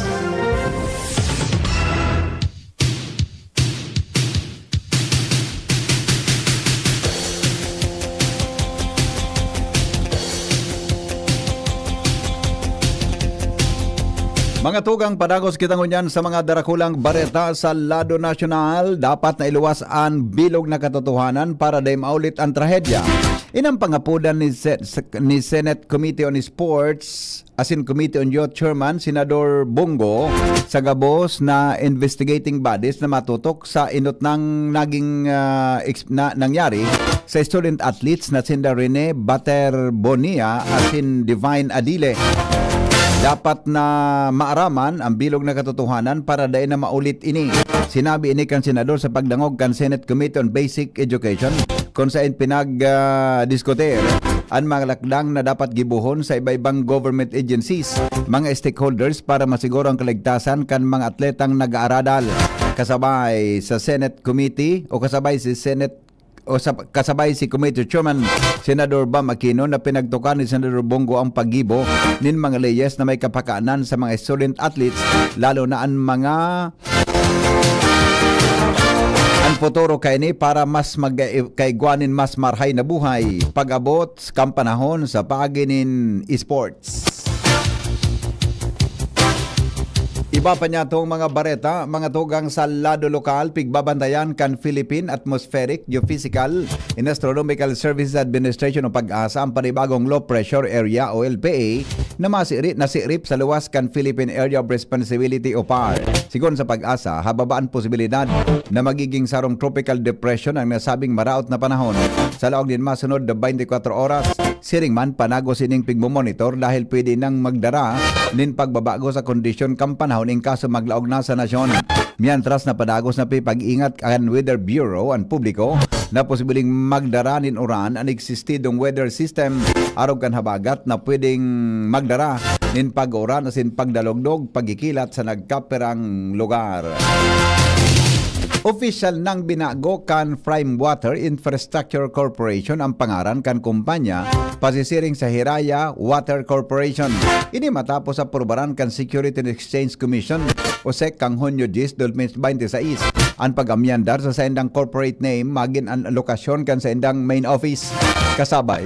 Mga tugang padagos kita ngunyan sa mga darakulang bareta sa lado nasyonal, dapat na iluwas ang bilog na katotohanan para day maulit ang trahedya. Inang pangapudan ni Senate Committee on Sports, asin Committee on Youth Chairman Senador Bongo sa gabos na investigating bodies na matutok sa inot ng naging nangyari sa student athletes na sinda Rene Bater Bonilla asin Divine Adile. Dapat na maaraman ang bilog na katotohanan para dahil na maulit ini. Sinabi ini kan senador sa pagdangog kan Senate Committee on Basic Education kung saan pinag-diskuter ang mga lakdang na dapat gibuhon sa iba-ibang government agencies, mga stakeholders para masiguro ang kaligtasan kan mga atletang nag-aaradal. Kasabay sa Senate Committee o kasabay si Senate kasabay si Committee Chairman Senador Bam Aquino na pinagtukan ni Senador Bongo ang paggibo nin mga leyes na may kapakaanan sa mga student athletes, lalo na ang mga ang futuro kay ni para mas kaigwanin mas marhay na buhay pag-abot kang panahon sa paginin esports. Iba pa niya itong mga bareta, mga tugang sa lado lokal, pigbabantayan kan Philippine Atmospheric, Geophysical, and Astronomical Services Administration o Pag-asa ang panibagong low pressure area o LPA na nasirip sa luwas kan Philippine Area of Responsibility o PAR. Sigon sa Pag-asa, hababaan posibilidad na magiging sarong tropical depression ang nasabing maraot na panahon. Sa laog din masunod na 24 oras, siring man panago sining pigmomonitor dahil pwede nang magdara nin pagbabago sa kondisyon kang panahon in kaso maglaog na sa nasyon. Mientras na padagos na pag-ingat ang Weather Bureau ang publiko na posibleng magdara nin uran ang existidong weather system arog kan habagat na pwedeng magdara nin pag-uran asin pagdalogdog pagikilat sa nagkaperang lugar. Official nang binago kan Prime Water Infrastructure Corporation ang pangaran kan kumpanya pasisiring sa Hiraya Water Corporation. Ini matapos sa aprobaran kan Security and Exchange Commission o SEC kang Hunyo 10, 2026 ang pag-amyandar sa sendang corporate name magin ang lokasyon kan sa endang main office. Kasabay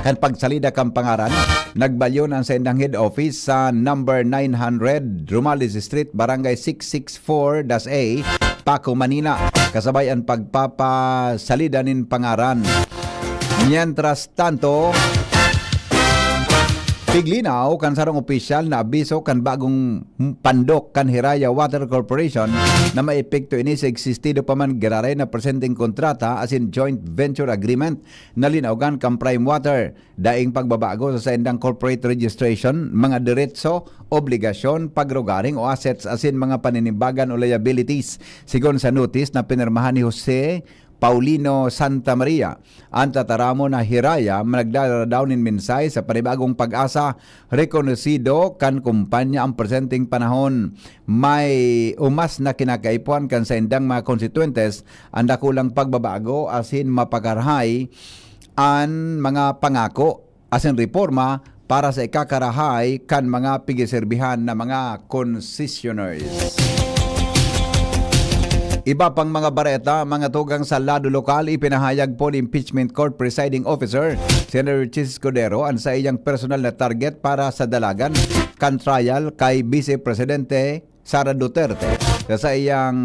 kan pagsalida kang pangaran, nagbalyon ang sendang head office sa number 900 Romales Street, Barangay 664-A, Paco, Manila. Kasabay ang pagpapasalida nin pangaran. Mientras tanto, piglinaw kan sarong opisyal na abiso kan bagong pandok kan Hiraya Water Corporation na maepekto ini sa existido pa man giraray na presenting kontrata as in joint venture agreement na linawgan kan Prime Water. Daing pagbabago sa sendang corporate registration, mga diretso, obligasyon, pagrugaring o assets as in mga paninimbagan o liabilities. Sigon sa notice na pinirmahan ni Jose Paulino Santa Maria, ang tataramo na Hiraya managdala daw nin minsay sa panibagong Pag-asa, rekonosido kan kumpanya ang presenting panahon. May umas na kinakaipuan kan sa indang mga konstituentes ang dakulang pagbabago asin mapagarhay ang mga pangako asin reforma para sa ikakarahay kan mga pigiserbihan na mga concessionaires. Iba pang mga bareta, mga tugang sa lado lokal, ipinahayag po ni Impeachment Court Presiding Officer Senator Chis Escudero ang sa iyang personal na target para sa dalagan kan trial kay Vice Presidente Sara Duterte. Sa iyang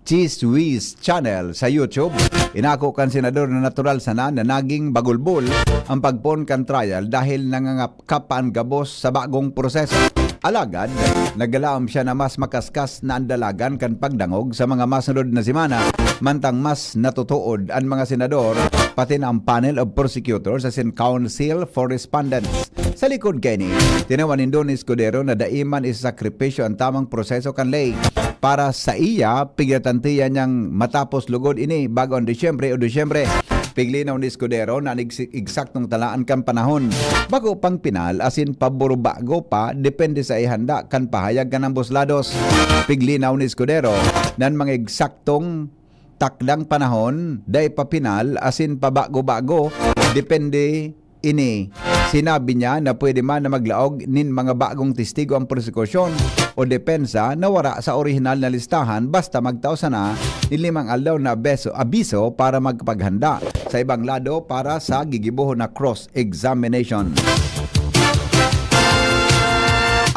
Cheese Whiz channel sa YouTube, inako kan senador na natural sana na naging bagulbol ang pagpon kan trial dahil nangangapkapan gabos sa bagong proseso. Alagad, nagalaom siya na mas makaskas na andalagan kan pagdangog sa mga masunod na semana, mantang mas natutuod ang mga senador pati na ang panel of prosecutors as in counsel for respondents. Sa likod kay ni, tinawanin doon ni Escudero na daiman isakripisyo ang tamang proseso kan lay para sa iya pigatantiya niyang matapos lugod ini bago ang Disyembre o Disyembre. Piglinaw ni Escudero na eksaktong talaan kan panahon bago pang pinal asin paburo bago pa depende sa ihanda kan pahayag kan ambos lados. Piglinaw ni Escudero nan mga eksaktong takdang panahon day pa pinal asin pabago-bago depende ini. Sinabi niya na pwede man na maglaog nin mga bagong testigo ang prosekusyon o depensa na wara sa orihinal na listahan basta magtao sana ni 5 aldaw na abiso para magpaghanda sa ibang lado para sa gigibuho na cross-examination.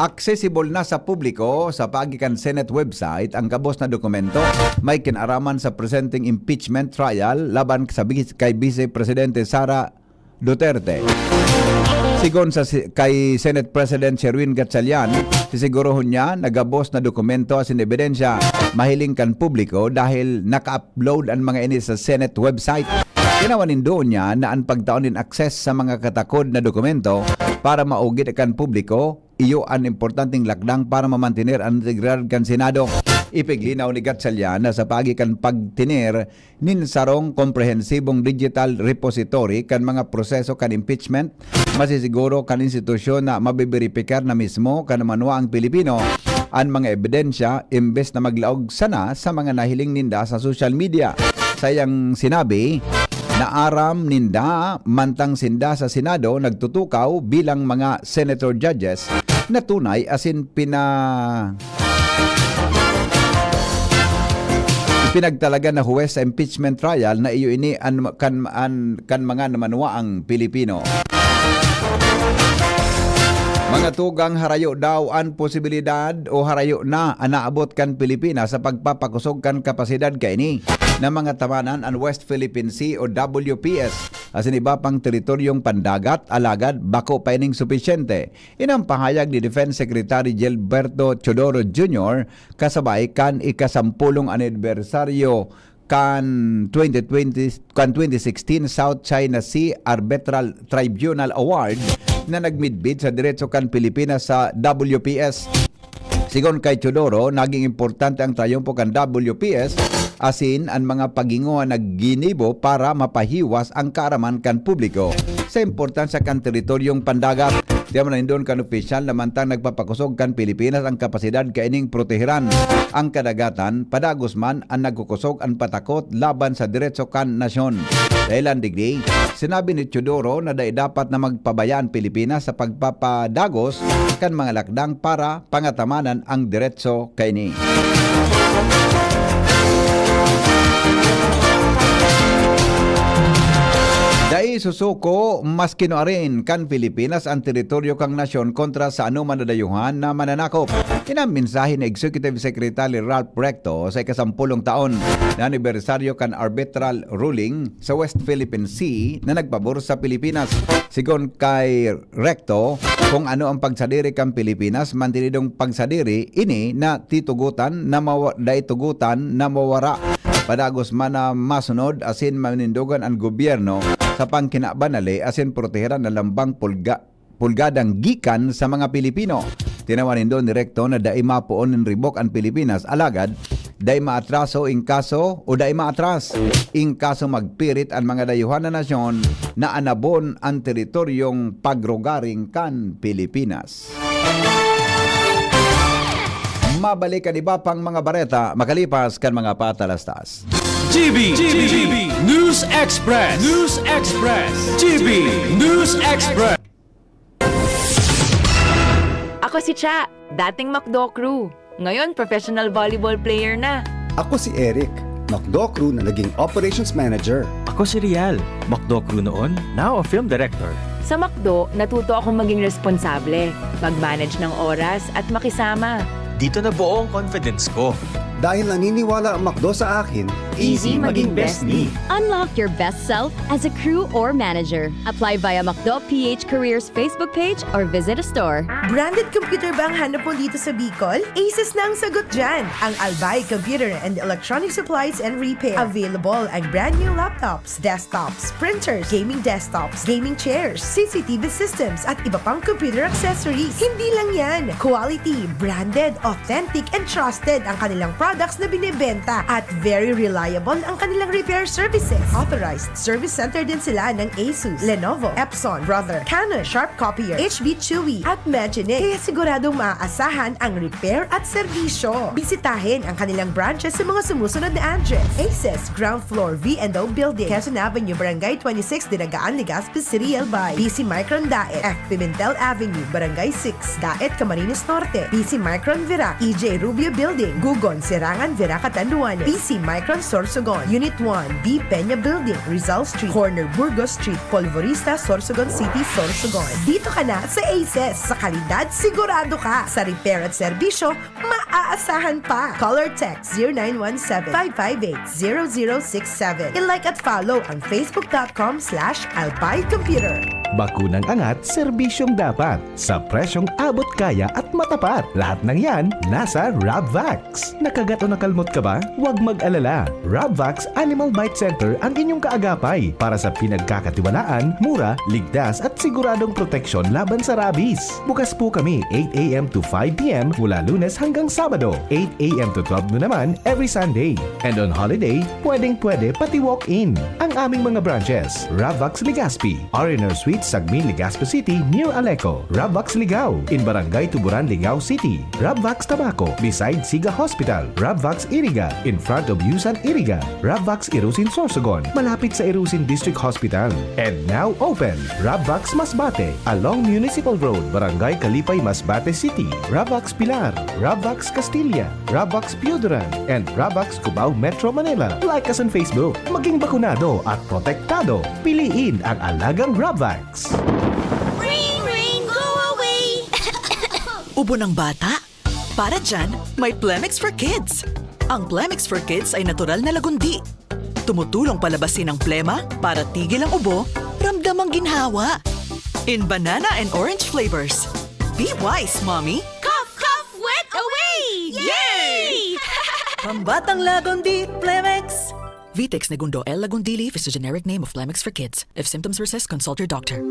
Accessible na sa publiko sa pagikan Senate website ang kabos na dokumento may kinaraman sa presenting impeachment trial laban sa kay Vice Presidente Sara Duterte. Sigon sa kay Senate President Sherwin Gatchalian, sisigurohon niya nagabos na dokumento asin ebidensya mahiling kan publiko dahil naka-upload ang mga ini sa Senate website. Kinawanin doon niya na ang pagtaon din access sa mga katakod na dokumento para maugit kan publiko, iyo ang importanteng lakdang para mamantener ang integridad kan Senado. Ipiglinaw ni Gatchalian na sa pagikan pagtinir nin sarong komprehensibong digital repository kan mga proseso kan impeachment, masisiguro kan institusyon na mabiberipikar na mismo kan manwa ang Pilipino ang mga ebidensya imbes na maglaog sana sa mga nahiling ninda sa social media. Sayang sinabi na aram ninda mantang sinda sa Senado nagtutukaw bilang mga senator judges na tunay asin pinagtalaga na huwes sa impeachment trial na iyo ini kan mga namanwa ang Pilipino. Mga tugang harayo daw ang posibilidad o harayo na anaabot kan Pilipinas sa pagpapakusog kan kapasidad kay ni na mga tamanan ang West Philippine Sea o WPS asin iba pang teritoryong pandagat alagad bako pa ining supisyente. Inang pahayag ni Defense Secretary Gilberto Teodoro Jr. kasabay kan ikasampulong anibersaryo kan 2016 South China Sea Arbitral Tribunal Award na nagmidbid sa diretso kan Pilipinas sa WPS. Sigon kay Teodoro, naging importante ang trayumpo kan WPS asin ang mga paginguan nagginibo para mapahiwas ang kaaraman kan publiko sa importansya kan teritoryong pandagat. Diyan man doon kan opisyal na mantang nagpapakusog kan Pilipinas ang kapasidad kaining proteheran ang kadagatan padagos man ang nagkukusog ang patakot laban sa diretso kan nasyon. Dahilan digdi, sinabi ni Teodoro na dapat na magpabayaan Pilipinas sa pagpapadagos kan mga lakdang para pangatamanan ang diretso kaini. Dai susuko mas kinuarin kan Pilipinas ang teritoryo kang nasyon kontra sa anuman na dayuhan na mananakop. Inang mensahe ni Executive Secretary Ralph Recto sa ikasampulong taon na anibersaryo kan arbitral ruling sa West Philippine Sea na nagpabor sa Pilipinas. Sigon kay Recto, kung ano ang pagsadiri kan Pilipinas, mantinidong pagsadiri ini na titugutan na daitugutan na mawara. Padagos man na masunod asin manindugan ang gobyerno sa pangkinabanali asin proteheran ng lambang pulgadang gikan sa mga Pilipino. Tinawanin doon direkto na dai mapuon ng ribok ang Pilipinas alagad dai maatraso in kaso o dai maatras in kaso magpirit ang mga dayuhan na nasyon na anabon ang teritoryong pagrugaring kan Pilipinas. mabalik kan iba pang mga bareta makalipas kan mga patalastas. GB News Express. News Express. GB News Express. Ako si Cha, dating McDo crew. Ngayon, professional volleyball player na. Ako si Eric, McDo crew na naging operations manager. Ako si Rial, McDo crew noon, now a film director. Sa McDo, natuto akong maging responsable, mag-manage ng oras at makisama. Dito na buo ang confidence ko. Dahil naniniwala ang McDo sa akin, easy maging best me. Unlock your best self as a crew or manager. Apply via McDo PH Careers Facebook page or visit a store. Branded computer ba ang hanap mo dito sa Bicol? Aces na ang sagot dyan. Ang Albay Computer and Electronic Supplies and Repair. Available ang brand new laptops, desktops, printers, gaming desktops, gaming chairs, CCTV systems, at iba pang computer accessories. Hindi lang yan. Quality, branded, authentic, and trusted ang kanilang products na binibenta at very reliable ang kanilang repair services. Authorized service center din sila ng Asus, Lenovo, Epson, Brother, Canon, Sharp Copier, HB Chewy at Magic. Kaya siguradong maaasahan ang repair at serbisyo. Bisitahin ang kanilang branches sa mga sumusunod na address. Aces, ground floor, V&O Building, Quezon Avenue, Barangay 26, Dinagaan, Legazpi City, Albay. BC Micron Daet, F. Pimentel Avenue, Barangay 6, Daet, Camarines Norte. BC Micron Virac, EJ Rubio Building, Gugon, Serangan, Virac, Catanduanes. BC Micron Sorsogon, Unit 1, B. Peña Building, Rizal Street, Corner Burgos Street, Polvorista, Sorsogon City, Sorsogon. Dito ka na sa Aces. Sa kalidad, sigurado ka. Sa repair at serbisyo, maaasahan pa. Call or text 0917-558-0067. I-like at follow ang facebook.com/Albay Computer. Bakunang angat, serbisyong dapat. Sa presyong abot kaya at matapat. Lahat ng yan, nasa Rabvax. Nakagat o nakalmot ka ba? Huwag mag-alala. Rabvax Animal Bite Center ang inyong kaagapay para sa pinagkakatiwalaan, mura, ligtas at siguradong proteksyon laban sa rabies. Bukas po kami 8 a.m. to 5 p.m. mula Lunes hanggang Sabado, 8 a.m. to 12 noon naman every Sunday. And on holiday, pwedeng-pwede pati walk-in. Ang aming mga branches, Rabvax Legazpi, R&R Suite Sagmin, Legazpi City near Aleco, Rabvax Ligao in Barangay Tuburan, Ligao City, Rabvax Tabaco beside Siga Hospital, Rabvax Iriga in front of Yusan Iriga, Rabvax Irusin Sorsogon malapit sa Irusin District Hospital. And now open, Rabvax Masbate along Municipal Road, Barangay Kalipay, Masbate City, Rabvax Pilar, Rabvax Castilla, Rabvax Pioduran, and Rabvax Cubao Metro Manila. Like us on Facebook. Maging bakunado at protektado. Piliin ang alagang Rabvax. Ring, ring, go away! Ubo ng bata? Para dyan, may Plemix for Kids. Ang Plemix for Kids ay natural na lagundi. Tumutulong palabasin ang plema para tigil ang ubo, ramdam ang ginhawa. In banana and orange flavors. Be wise, Mommy! Cough, cough, wet away! Yay! Pambatang lagundi, Plemix! Vitex Negundo L. Lagundili is the generic name of Plemix for Kids. If symptoms persist, consult your doctor.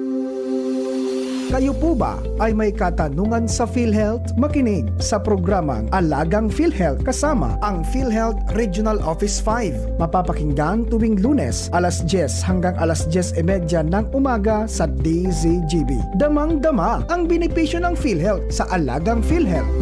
Kayo po ba ay may katanungan sa PhilHealth? Makinig sa programang Alagang PhilHealth kasama ang PhilHealth Regional Office 5. Mapapakinggan tuwing Lunes alas 10 hanggang alas 10:30 ng umaga sa DZGB. Damang-dama ang benepisyo ng PhilHealth sa Alagang PhilHealth.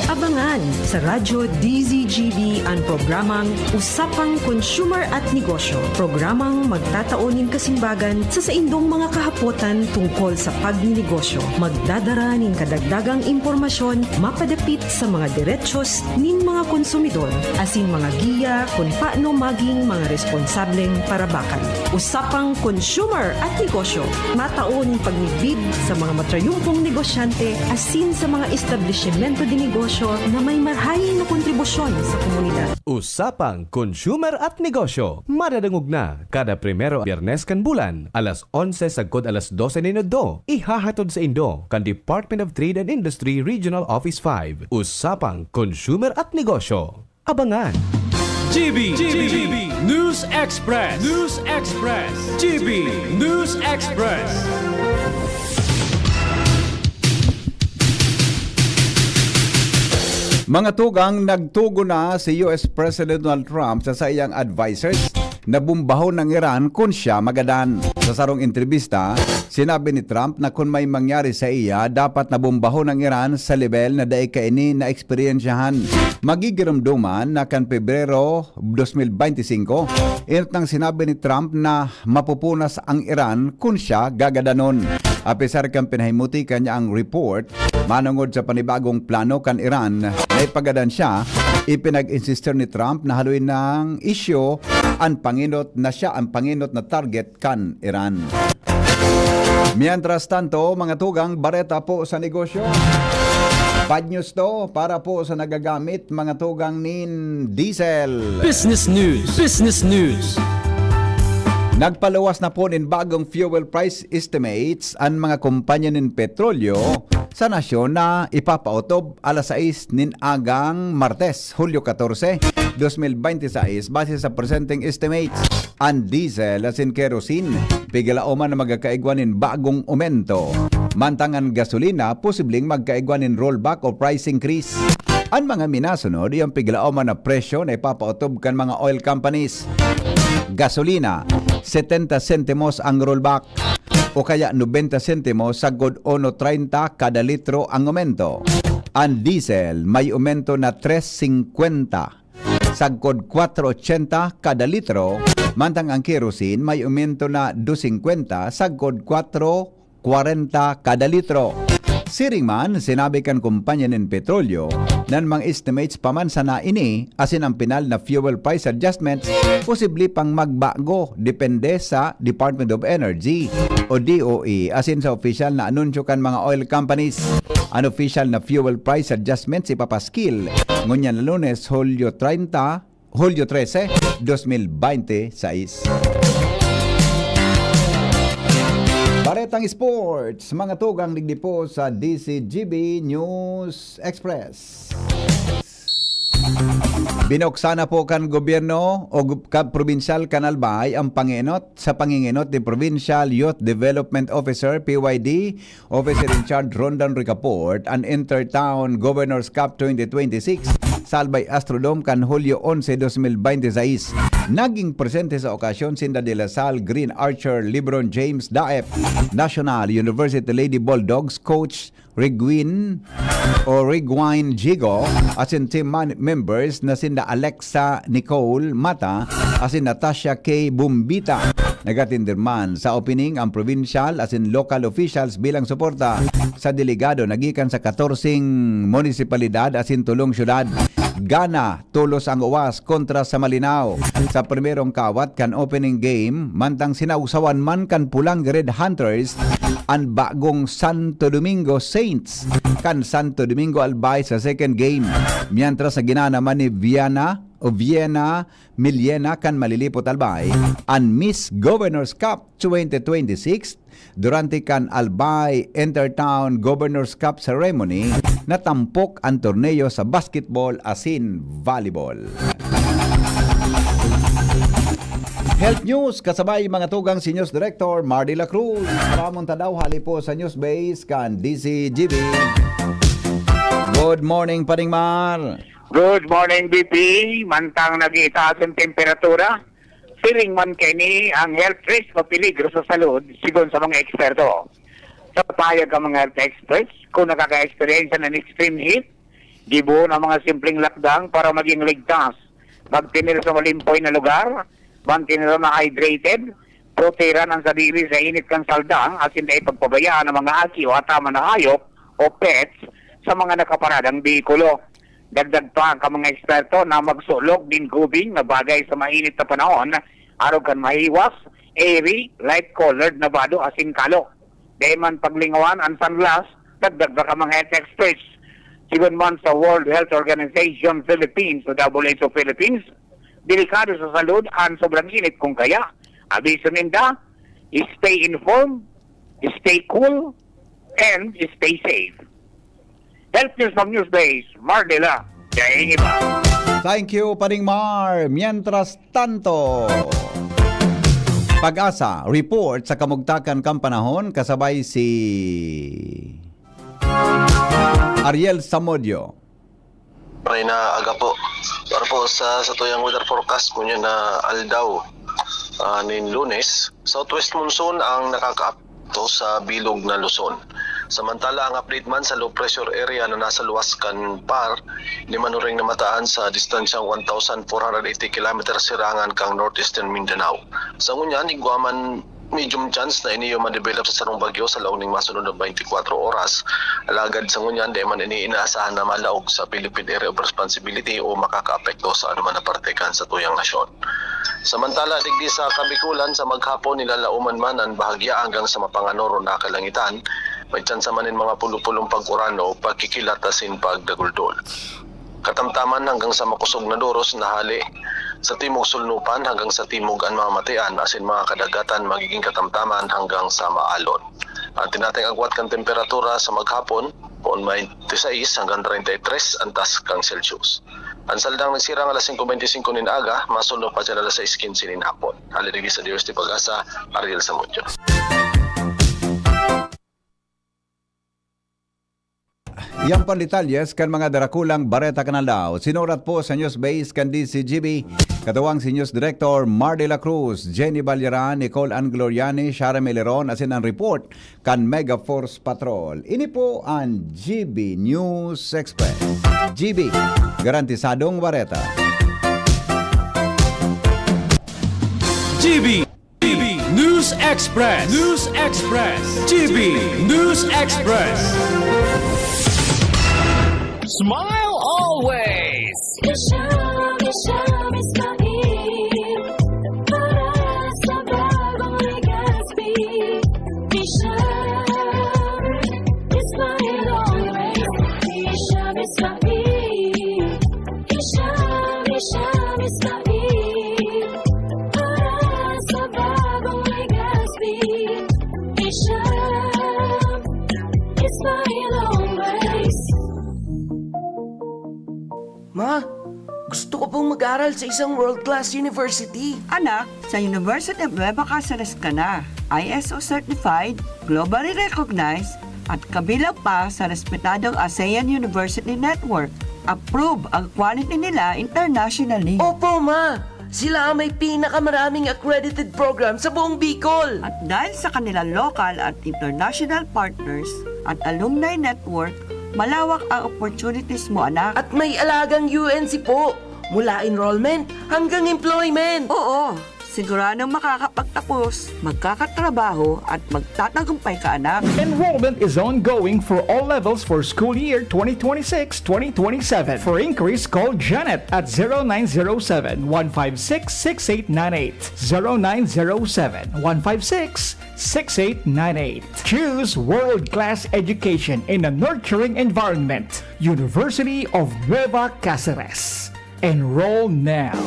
Abangan sa Radyo DZGB ang programang Usapang Consumer at Negosyo. Programang magtataunin kasimbagan sa saindong mga kahapotan tungkol sa pagninegosyo. Magdadara nin kadagdagang impormasyon mapadapit sa mga diretsyon nin mga konsumidor asin mga giya kung paano maging mga responsableng parabakan. Usapang Consumer at Negosyo. Mataon pagnibid sa mga matrayumpong negosyante asin sa mga establishmento de negosyo na may marhaing na kontribusyon sa komunidad. Usapang Consumer at Negosyo. Madadangog na kada primero Biyernes kan bulan, alas 11 sagkod alas 12 ninudo. Ihahatod sa Indo kan Department of Trade and Industry Regional Office 5. Usapang Consumer at Negosyo. Abangan! GB News Express. News Express. GB News Express. Mga tugang nagtugo na si US President Donald Trump sa iyang advisors nabumbaho ng Iran kung siya magadan. Sa sarong entrevista, sinabi ni Trump na kung may mangyari sa iya, dapat nabumbaho ng Iran sa level na daig kaini na eksperyensyahan. Magigiramduman na kan Pebrero 2025, inot nang sinabi ni Trump na mapupunas ang Iran kung siya gagadanon. Apisar kang pinahimuti kanya ang report, manungod sa panibagong plano kan Iran na ipagadan siya, ipinag-insister ni Trump na haluin ng isyo ang panginot na siya ang panginot na target kan Iran. Mientras tanto, mga tugang bareta po sa negosyo. Bad news to para po sa nagagamit mga tugang nin diesel. Business news. Business news. Nagpaluwas na po nin bagong fuel price estimates ang mga kumpanya nin petrolyo sa nasyon na ipapautob alas 6 nin agang Martes, Hulyo 14, 2026 base sa presenting estimates. Ang diesel asin kerosene, pigalaoman na magkakaigwan nin bagong aumento. Mantangan gasolina, posibleng magkaigwan nin rollback o price increase. Ang mga minasunod, yung pigalaoman na presyo na ipapautob kan mga oil companies. Gasolina, 70 centimos ang rollback o kaya 90 centimos sa god 1.30 kada litro ang aumento. Ang diesel may aumento na 3.50 sa god 4.80 kada litro, mantang ang kerosene may aumento na 2.50 sa god 4.40 kada litro. Siring man, sinabi kan kumpanya ng petrolyo nan mga estimates paman sa naini asin ang pinal na fuel price adjustments posible pang magbago depende sa Department of Energy o DOE asin sa official na anunsyo kan mga oil companies. Ang official na fuel price adjustments ipapaskil ngunyan na Lunes, Hulyo 13, 2026. Baretang Sports, mga tugang ligdi po sa DCGB News Express. Binuksan na po kan gobyerno o probinsyal Kanalbay ang panginot sa panginginot ni Provincial Youth Development Officer PYD, Officer in Charge Rondan Ricaport, and Intertown Governors Cup 2026 sa Albay Astrodome kan Hulyo 11, 2026. Naging presente sa okasyon sinda De La Salle Green Archer Lebron James Daep, National University Lady Bulldogs Coach Rigwin Jigo, asin team members na sinda Alexa Nicole Mata, asin Natasha K. Bumbita. Nagatindirman sa opening ang provincial asin local officials bilang suporta sa delegado nagikan sa 14 munisipalidad asin 3 syudad. Gana tulos ang uwas kontra sa Malinao. Sa primerong kawat kan opening game, mantang sinausawan man kan Pulang Red Hunters ang bagong Santo Domingo Saints kan Santo Domingo Albay sa second game. Mientras sa ginana man ni Vienna Miliena kan Malilipot Albay ang Miss Governors Cup 2026 durante kan Albay Intertown Governors Cup ceremony natampok ang torneo sa basketball asin volleyball. Health News, kasabay mga tugang si News Director Mardy La Cruz. Paramunta daw hali po sa News Base kan DCGB. Good morning, Paring Mar. Good morning, BP. Mantang nag-itaas ang temperatura, siring man kini ang health risk o peligro sa salud, sigon sa mga eksperto. Sa payag ang mga health experts, kung nakaka-experience ng extreme heat, gibo ng mga simpleng lakdang para maging ligtas. Magtinir sa malimpoy na lugar, mantinir na hydrated, proteran ang sarili sa init kang saldang at hindi ipagpabayaan ng mga aki o atama na hayop o pets sa mga nakaparadang bikulo. Dagdag pa ang mga eksperto na magsulog din gubing na bagay sa mainit na panahon, araw kan mahiwas, airy, light-colored na bado asin kalo. Dahil man paglingawan ang sunglass, dagdag pa ang mga health experts. Sigon man sa World Health Organization Philippines o WHO Philippines, delikado sa salud ang sobrang init kung kaya. Abiso ninda, stay informed, stay cool, and stay safe. Health News from Newsbase, Mardela, Jai Iba. Thank you, Paring Mar. Mientras tanto, Pag-asa, report sa kamugtakan kang panahon kasabay si Ariel Samodio. May na aga po. Para po sa tuyang weather forecast po niya na aldaw nin Lunes, southwest monsoon ang nakakaapto sa bilog na Luzon. Samantala, ang update man sa low pressure area na nasa Luwascan Par, lima ring namataan sa distansyang 1,480 km sirangan kang northeastern Mindanao. Sa ngunyan, igwaman medium chance na iniyo ma-develop sa sarong bagyo sa launing masunod na 24 oras. Alagad sa ngunyan, di man inaasahan na malaog sa Philippine Area of Responsibility o makakaapekto sa anuman na partikan sa tuyang nasyon. Samantala, digdi sa Kabikulan, sa maghapon nilalauman man ang bahagya hanggang sa mapanganoro na kalangitan. May tsansa manin mga pulupulong pag-urano, pagkikilatasin pagdaguldol. Katamtaman hanggang sa makusog na doros na hali sa timog sulnupan hanggang sa timog ang mga matian, asin mga kadagatan magiging katamtaman hanggang sa maalon. At tinating agwat kang temperatura sa maghapon, poon may 26 hanggang 33 antas kang Celsius. Ang saldang nagsirang alas 5:25 nin aga, masunod pa dyan alas 6:15 nin hapon. Halidigi sa Diyos ti Pag-asa, Ariel Samudyo. Yang pandetalles kan mga darakulang Bareta Canaldao. Sinurat po sa News Base kan DCGB, katuwang si News Director Mar de la Cruz, Jenny Balyaran, Nicole Angloriani, Shara Meleron, asin ang report kan Mega Force Patrol. Ini po ang GB News Express. GB, garantisadong Bareta. GB News Express. News Express. GB News Express. Smile always. Ma, gusto ko pong mag-aral sa isang world-class university. Anak, sa University of Nueva Cáceres ka na. ISO certified, globally recognized, at kabilang pa sa respetadong ASEAN University Network. Approve ang quality nila internationally. Opo, Ma! Sila ang may pinakamaraming accredited program sa buong Bicol. At dahil sa kanilang local at international partners at alumni network, malawak ang opportunities mo, anak. At may alagang UNC po, mula enrollment hanggang employment. Oo, siguradong makakapagtapos, magkakatrabaho at magtatagumpay ka, anak. Enrollment is ongoing for all levels for school year 2026-2027. For inquiries, call Janet at 0907-156-6898. 0907-156-6898. Choose world-class education in a nurturing environment. University of Nueva Cáceres. Enroll now.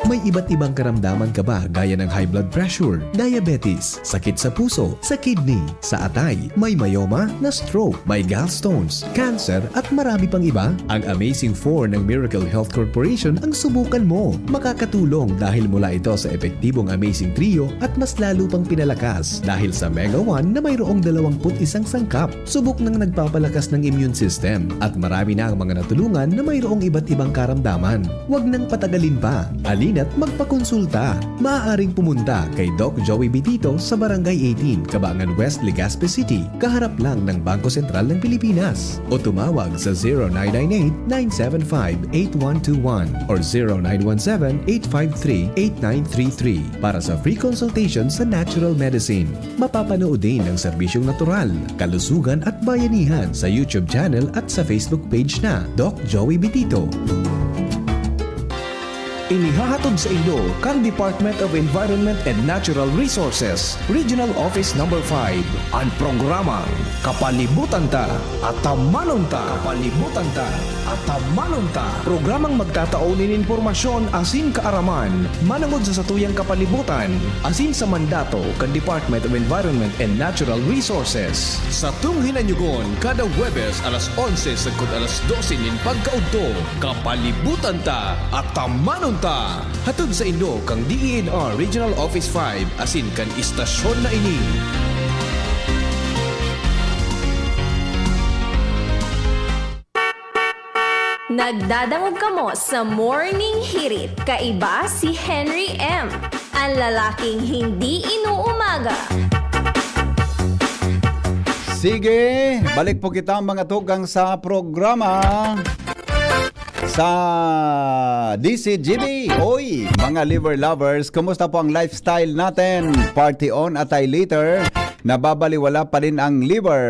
May iba't ibang karamdaman ka ba gaya ng high blood pressure, diabetes, sakit sa puso, sa kidney, sa atay, may myoma na stroke, may gallstones, cancer at marami pang iba? Ang Amazing 4 ng Miracle Health Corporation ang subukan mo. Makakatulong dahil mula ito sa epektibong Amazing Trio at mas lalo pang pinalakas dahil sa Mega 1 na mayroong 21 sangkap. Subok ng nagpapalakas ng immune system at marami na ang mga natulungan na mayroong iba't ibang karamdaman. Huwag nang patagalin pa. At magpakonsulta. Maaaring pumunta kay Doc Joey Bitito sa Barangay 18, Cabangan West, Legazpi City, kaharap lang ng Bangko Sentral ng Pilipinas. O tumawag sa 0998-975-8121 or 0917-853-8933 para sa free consultation sa natural medicine. Mapapanood din ang serbisyong natural, kalusugan at bayanihan sa YouTube channel at sa Facebook page na Doc Joey Bitito. Inihahatod sa inyo kang Department of Environment and Natural Resources, Regional Office No. 5, ang programang Kapalibutan Ta at Tamanon Ta. Kapalibutan Ta at Tamanon Ta. Programang magtataunin informasyon asin kaaraman, manangod sa satuyang kapalibutan, asin sa mandato kang Department of Environment and Natural Resources. Sa tunghinanyugon, kada Huwebes alas 11 sagkod alas 12 nin pagkaudto, Kapalibutan Ta at Tamanon Ta. Hatod sa Indo kang DENR Regional Office 5 asin kan istasyon na ini. Nagdadangog kamo sa Morning Hirit. Kaiba si Henry M. Ang lalaking hindi inuumaga. Sige, balik po kita mga tugang sa programa sa DCGB. Oy, mga liver lovers, kumusta po ang lifestyle natin? Party on at ay later. Nababaliwala pa rin ang liver.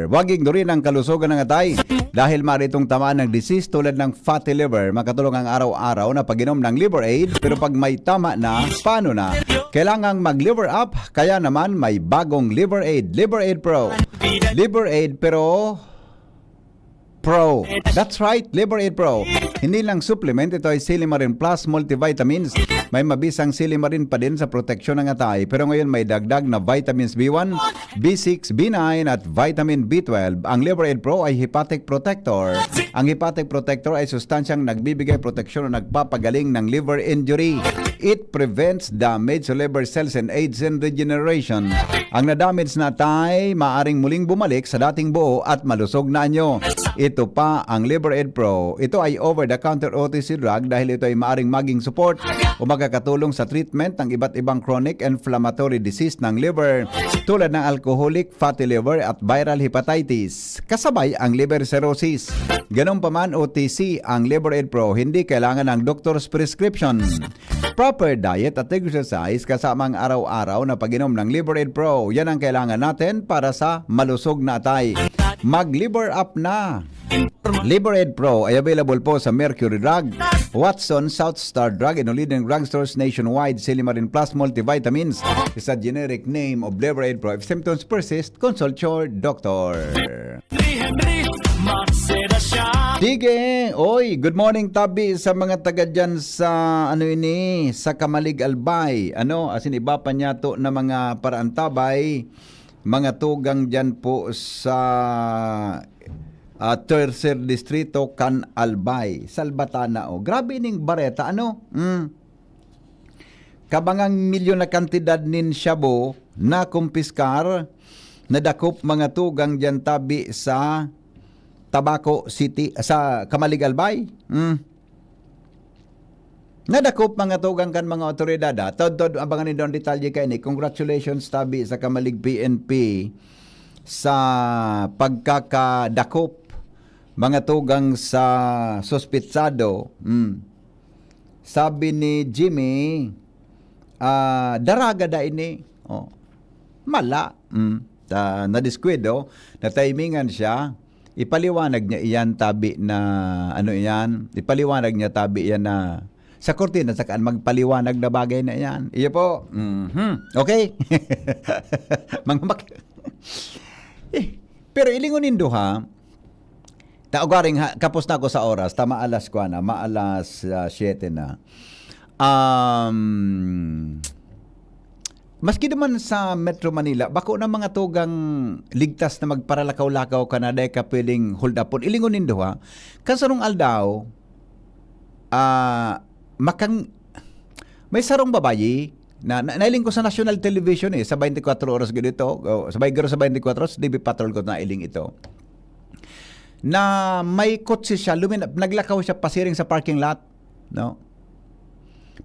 Huwag ignorin ang kalusugan ng atay dahil maritong tamaan ng disease tulad ng fatty liver. Makatulong ang araw-araw na pag-inom ng Liver Aid, pero pag may tama na, paano na? Kailangang mag-liver up, kaya naman may bagong Liver Aid. Liver Aid Pro. Liver Aid pero Pro. That's right, Liver Aid Pro. Hindi lang supplement, ito ay Silimarin Plus multivitamins. May mabisang silimarin pa din sa proteksyon ng atay. Pero ngayon may dagdag na vitamins B1, B6, B9 at vitamin B12. Ang Liver Aid Pro ay hepatic protector. Ang hepatic protector ay sustansyang nagbibigay proteksyon o nagpapagaling ng liver injury. It prevents damage to liver cells and aids in regeneration. Ang na-damage na atay, maaring muling bumalik sa dating buo at malusog na anyo. Ito pa ang Liver Aid Pro. Ito ay over-the-counter OTC drug dahil ito ay maaring maging support o magkakatulong sa treatment ng iba't ibang chronic inflammatory disease ng liver tulad ng alcoholic fatty liver at viral hepatitis. Kasabay ang liver cirrhosis. Ganun pa man OTC ang Liver Aid Pro, hindi kailangan ng doctor's prescription. Proper diet at exercise kasama ang araw-araw na pag-inom ng Liver Aid Pro. Yan ang kailangan natin para sa malusog na atay. Mag-liver up na! Liver Aid Pro ay available po sa Mercury Drug, Watson, South Star Drug, and leading drugstores nationwide. Silimarin Plus multivitamins is a generic name of Liver Aid Pro. If symptoms persist, consult your doctor. Dige, oy, good morning Tabi sa mga taga dyan sa sa Kamalig Albay. Asin iba pa niya to na mga paraantabay, mga tugang dyan po sa Tercer Distrito, Can Albay, Salbatana. Grabe ning bareta, Kabangang milyon na kantidad nin shabu na kumpiskar, nadakop mga tugang dyan Tabi sa Tabaco City, sa Kamalig Albay. Nadakop mga tugang kan mga otoridad. Tod abangan ni Don detalye kay ni. Congratulations Tabi sa Kamalig PNP sa pagkakadakop mga tugang sa sospitsado. Sabi ni Jimmy, daraga da ini. Mala. Na-disquid, na-timingan siya. Ipaliwanag niya iyan Tabi na ipaliwanag niya Tabi yan na sa korte na sakaan magpaliwanag na bagay na yan. Iyo po. Okay. Pero ilingunin duha, taugaring kapos na ako sa oras, maalas ko na, maalas 7 na. Maski naman sa Metro Manila, bako na mga tugang ligtas na magparalakaw-lakaw ka na dahil ka pwedeng hold upon. Ilingunin doha, kasarong aldaw, may sarong babayi, nailing ko sa national television sa 24 oras ganito, sabay garo sa 24 oras, DB Patrol ko na iling ito. Na may kotse siya, naglakaw siya pasiring sa parking lot.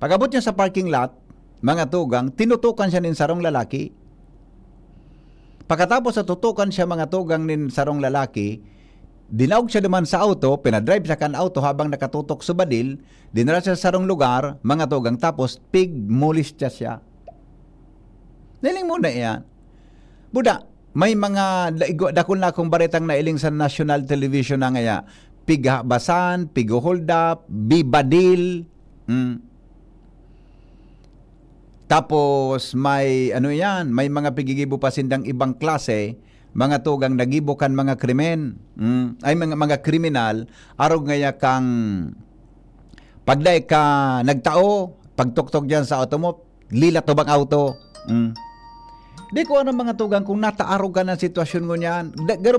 Pag-abot niya sa parking lot, mga tugang, tinutukan siya nin sarong lalaki. Pagkatapos sa tutukan siya mga tugang nin sarong lalaki, dinaog siya naman sa auto, pinadrive siya kan auto habang nakatutok sa badil, dinala siya sa sarong lugar, mga tugang, tapos pigmulis siya. Nailing muna yan. Buda, may mga dakol na akong baretang nailing sa national television na ngaya, pighabasan, pig-hold up, bibadil, Tapos may may mga pigigibo pa sindang ibang klase, mga tugang nagibukan mga krimen, ay mga kriminal, arog ngaya kang pagday ka nagtao, pagtuktok diyan sa auto mo, lila to bang auto. Di ko mga tugang kung nataarog ka ng sitwasyon mo niyan. Garo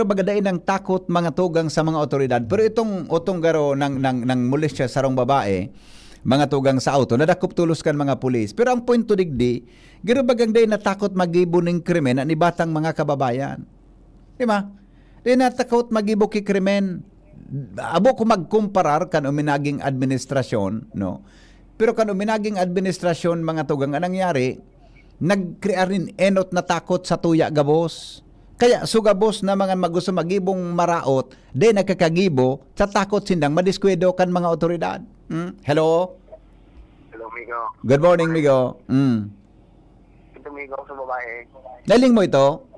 baga dain ng takot mga tugang sa mga otoridad. Pero itong garo ng mulis siya sarong babae, mga tugang sa auto, nadakop tulos kan mga pulis. Pero ang point to digdi, garo bagang day natakot magibo ng krimen ni batang mga kababayan. Diba? Di natakot magibo ki krimen. Abo ko magkumparar kan uminaging administrasyon, no? Pero kan uminaging administrasyon mga tugang anong nangyari, nagkrear rin enot na takot sa tuya gabos. Kaya sugabos na mga magusto magibong maraot, di nakakagibo sa takot sindang madiskwedo kan mga otoridad. Hello? Hello, Migo. Good morning, Migo. Ito, Migo, sa babae. Daling mo ito?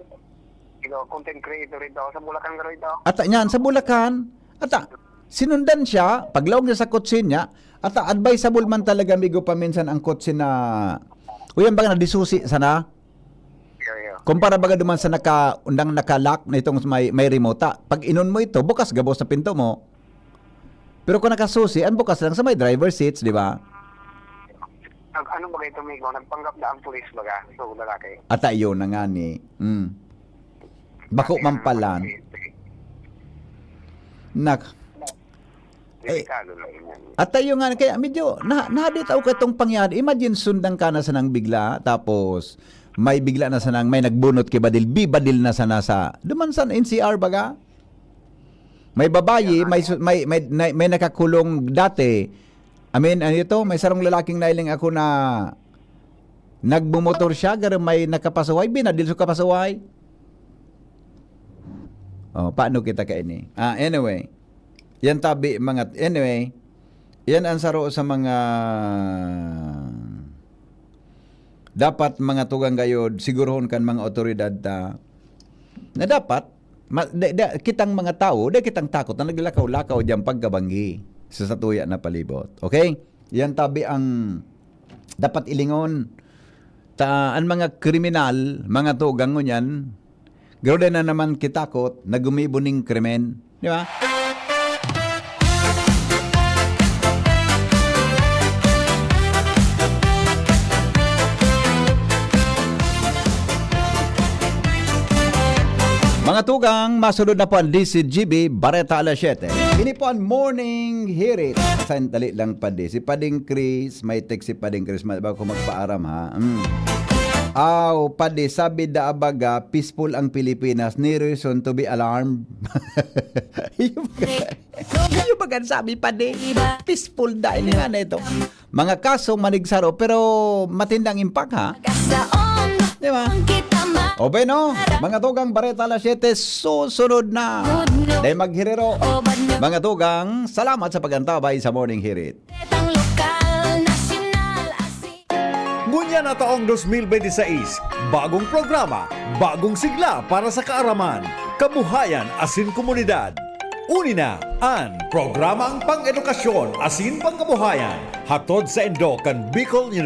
Migo, content creator ito. Sa Bulacan ka ito. Ata niyan, sa Bulacan. Ata, sinundan siya, paglawag niya sa kotse niya, ata advisable man talaga, Migo, paminsan ang kotse na, uyan baga na disusi sana? Kumpara baga duman sa undang nakalock na itong may remote. Pag inon mo ito, bukas gabos sa pinto mo. Pero kung nakasusi, ang bukas lang sa may driver seats, di ba? Ano ba ito, Migo? Nagpanggap na ang pulis baga? So, lalaki. Ata yun na nga ni. Bako mampalan. At tayo nga, kaya medyo, nahadit ako itong pangyari. Imagine sundang ka na sanang bigla, tapos may bigla na sanang, may nagbunot kay Badil, badil na sana sa, duman sa NCR baga? May babayi, may nakakulong dati. I mean, ano ito, may sarong lalaking nailing ako na nagbumotor siya, pero may nakapasaway, binadil sa kapasaway. Oh, paano kita kaini? Anyway, yan tabi mga, anyway, yan ang saro sa mga dapat mga tugang gayod, sigurohon kan mga otoridad na dapat, kitang mga tao, kitang takot na naglakaw-lakaw dyan pagkabanggi sa satuya na palibot. Okay? Yan tabi ang dapat ilingon. Ang mga kriminal, mga tugang ngunyan, gawin na naman kitakot na gumibuning krimen. Di ba? Mga tugang, masunod na po ang DCGB, Bareta alas 7. Ini po ang morning hirit. Sandali lang pa di. Si Pading Chris, may text si Pading Chris. Bago magpaaram ha. Padi, sabi da abaga, peaceful ang Pilipinas. Ni reason to be alarmed. Yung bagan sabi Padi, peaceful dahil nga na ito. Mga kasong manigsaro, pero matindang impact ha. Di ba? O no, mga tugang Bareta alas 7, susunod na. Dahil maghirero. Mga tugang, salamat sa pagantabay sa Morning Hirit. Ngunya na taong 2026, bagong programa, bagong sigla para sa kaaraman, kabuhayan asin komunidad. Uni na ang programang pang-edukasyon asin pangkabuhayan hatod sa Endo kan Bicol University.